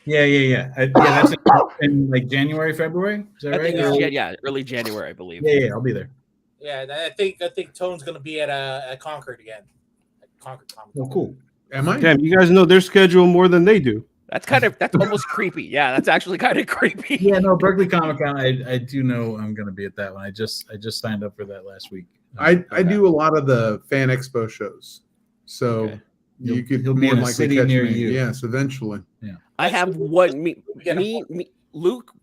Yeah. That's in like January, February. Is that I right? think it's early January, I believe. Yeah, I'll be there. Yeah, and I think Tone's gonna be at Concord again. At Concord Comic. Oh, cool. Am I? Damn, you guys know their schedule more than they do. That's almost creepy. Yeah, that's actually kind of creepy. Yeah, no, Berkeley Comic Con. I do know I'm going to be at that one. I just signed up for that last week. I do a lot of the Fan Expo shows, so Okay. you could He'll be more in a likely city catch near me. you. Yes, eventually. I have one. Me, get Luke,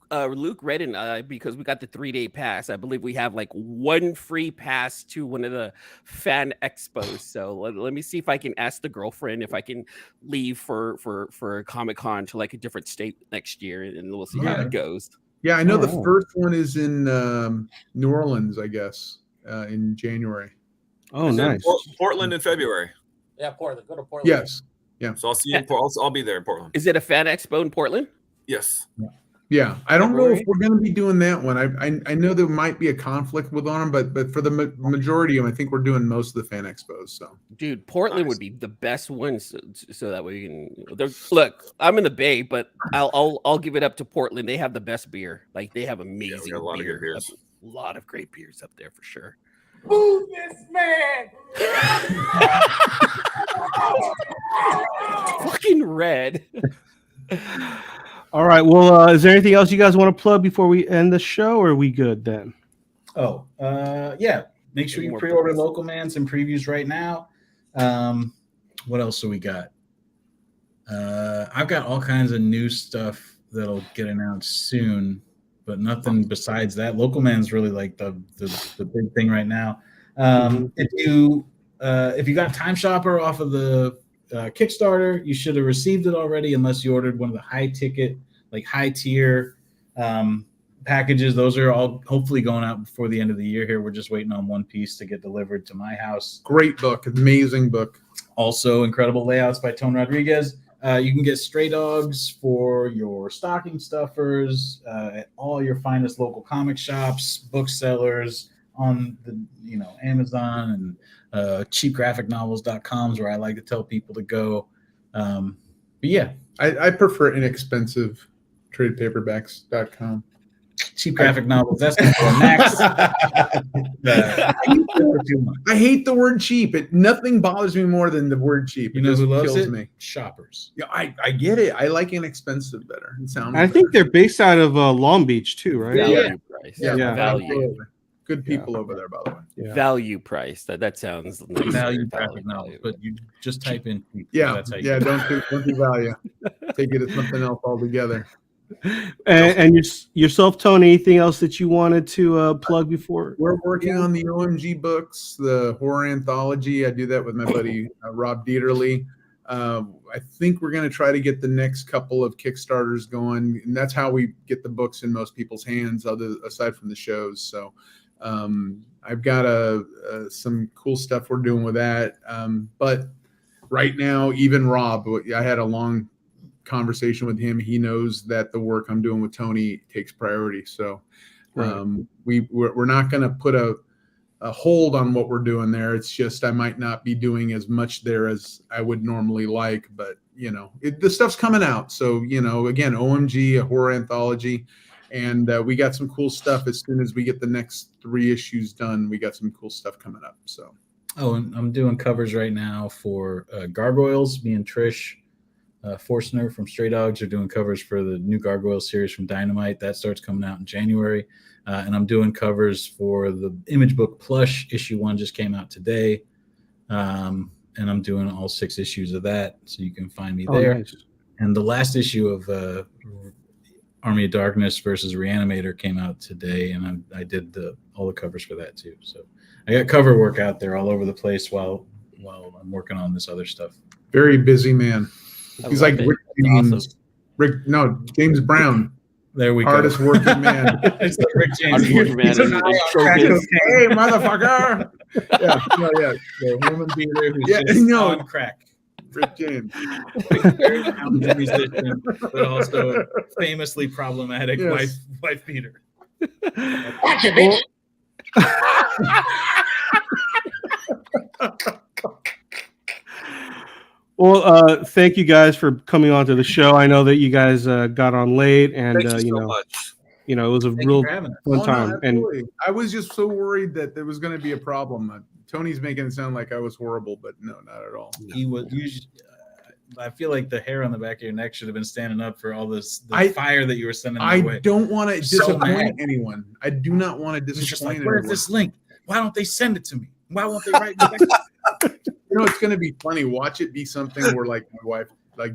Red, and I, because we got the 3-day pass. I believe we have like one free pass to one of the fan expos. So let me see if I can ask the girlfriend if I can leave for Comic Con to like a different state next year, and we'll see how Yeah. it goes. Yeah, I know the Oh. first one is in New Orleans, I guess, in January. Oh, Is it nice. Portland in February. Yeah, Portland. Go to Portland. Yes. So I'll see you. I'll be there in Portland. Is it a fan expo in Portland? Yes. Yeah, I don't know February? if we're going to be doing that one. I know there might be a conflict with on them, but for the majority of them, I think we're doing most of the fan expos. So Dude, Portland Nice. would be the best one, so that way we can. Look, I'm in the Bay, but I'll give it up to Portland. They have the best beer. Like they have amazing a lot of beer. good beers. A lot of great beers up there for sure. Who's this man? Fucking Red. All right. Well, is there anything else you guys want to plug before we end the show, or are we good then? Oh, yeah. Make sure you More pre-order books. Local Man, some previews right now. What else do we got? I've got all kinds of new stuff that'll get announced soon, but nothing besides that. Local Man's really like the big thing right now. If you got Time Shopper off of the Kickstarter, you should have received it already, unless you ordered one of the high ticket, like high tier packages. Those are all hopefully going out before the end of the year here. We're just waiting on one piece to get delivered to my house. great book, amazing book. Also, incredible layouts by Tone Rodriguez. You can get Stray Dogs for your stocking stuffers at all your finest local comic shops, booksellers, on the Amazon and cheapgraphicnovels.com is where I like to tell people to go. But yeah, I prefer inexpensive tradepaperbacks.com. cheap graphic novels. That's next. I hate the word cheap. Nothing bothers me more than the word cheap. You know who loves kills it? me. Shoppers. Yeah, I get it. I like inexpensive better. It sounds I think they're based out of Long Beach too, right? Yeah. Value price. Yeah. Value. absolutely. Good people over there, by the way. Yeah. Value price. That sounds nice. Value graphic novels, but you just type in. Yeah, that's how you yeah. do it. Don't do value. Take it as something else altogether. And yourself, Tony, anything else that you wanted to plug before? We're working on the OMG books, the horror anthology. I do that with my buddy Rob Dieterle. I think we're going to try to get the next couple of Kickstarters going, and that's how we get the books in most people's hands, aside from the shows. So I've got some cool stuff we're doing with that. But right now, even Rob, I had a long conversation with him. He knows that the work I'm doing with Tony takes priority. So we're not going to put a hold on what we're doing there. It's just I might not be doing as much there as I would normally like, but the stuff's coming out. So again, OMG, a horror anthology, and we got some cool stuff. As soon as we get the next 3 issues done, we got some cool stuff coming up. So and I'm doing covers right now for Gargoyles. Me and Trish Forstner from Stray Dogs are doing covers for the new Gargoyles series from Dynamite. That starts coming out in January. And I'm doing covers for the Image Book Plush. Issue 1 just came out today. And I'm doing all 6 issues of that. So you can find me there. Nice. And the last issue of Army of Darkness versus Reanimator came out today. And I did all the covers for that too. So I got cover work out there all over the place while I'm working on this other stuff. very busy man. He's like Rick James. Awesome. James Brown. There we Hardest go. working man. It's like Rick James. Hardest working man He's an in eye on show crack biz. cocaine. Hey, motherfucker. Yeah. The woman beater who's Yeah, just no. on crack. Rick James. Very talented musician, but also famously problematic Yes. wife beater. Gotcha, bitch. Well, thank you guys for coming on to the show. I know that you guys got on late, and Thank you so much. it was a Thank real you for having us. fun Oh, time. no, And absolutely. I was just so worried that there was going to be a problem. Tony's making it sound like I was horrible, but no, not at all. He was usually. I feel like the hair on the back of your neck should have been standing up for all the fire that you were sending my way. I don't want to So disappoint mad. anyone. I do not want to It's just disappoint like, where's anyone. this link? Why don't they send it to me? Why won't they write me back? It's going to be funny. Watch it be something where like my wife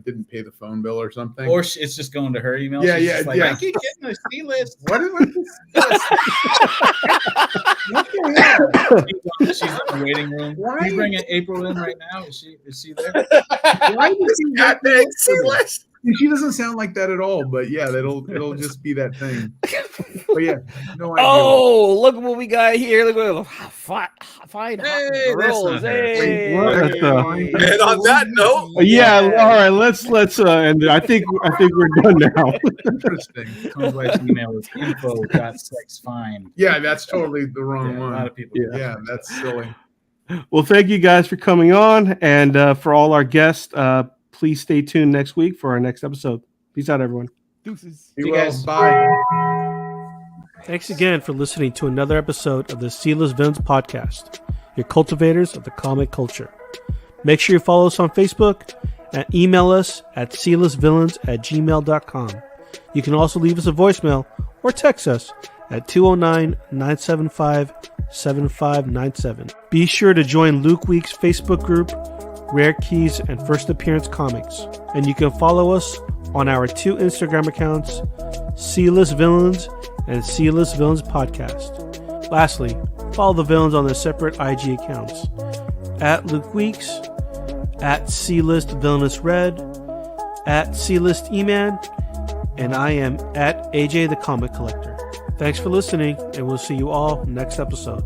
didn't pay the phone bill or something. Or it's just going to her email. Yeah, She's yeah, just like, yeah. I keep getting a C list. What is this? What the hell? She's in the waiting room. Why? Are you bringing April in right now? Is she there? Why does he have Goddamn to- C-list. She doesn't sound like that at all, but yeah, it'll just be that thing. But yeah, no idea. Oh, look what we got here. Look what fine Hey, hot that's girls. not her. Hey. What? That's, And on that note, yeah, all right. Let's and I think we're done now. Interesting. Tom's wife's email is info.sexfine. Yeah, that's totally the wrong A one. lot of people. Yeah. Yeah, that's silly. Well, thank you guys for coming on, and for all our guests, please stay tuned next week for our next episode. Peace out, everyone. Deuces. Be You well. guys- Bye. Thanks again for listening to another episode of the Sealess Villains Podcast, your cultivators of the comic culture. Make sure you follow us on Facebook and email us at sealessvillains@gmail.com. You can also leave us a voicemail or text us at 209-975-7597. Be sure to join Luke Week's Facebook group, Rare Keys and First Appearance Comics. And you can follow us on our 2 Instagram accounts, Sealess Villains and Sealess Villains Podcast. Lastly, follow the villains on their separate IG accounts, at Luke Weeks, at C-List Villainous Red, at C-List Eman, and I am at AJ the Comic Collector. Thanks for listening, and we'll see you all next episode.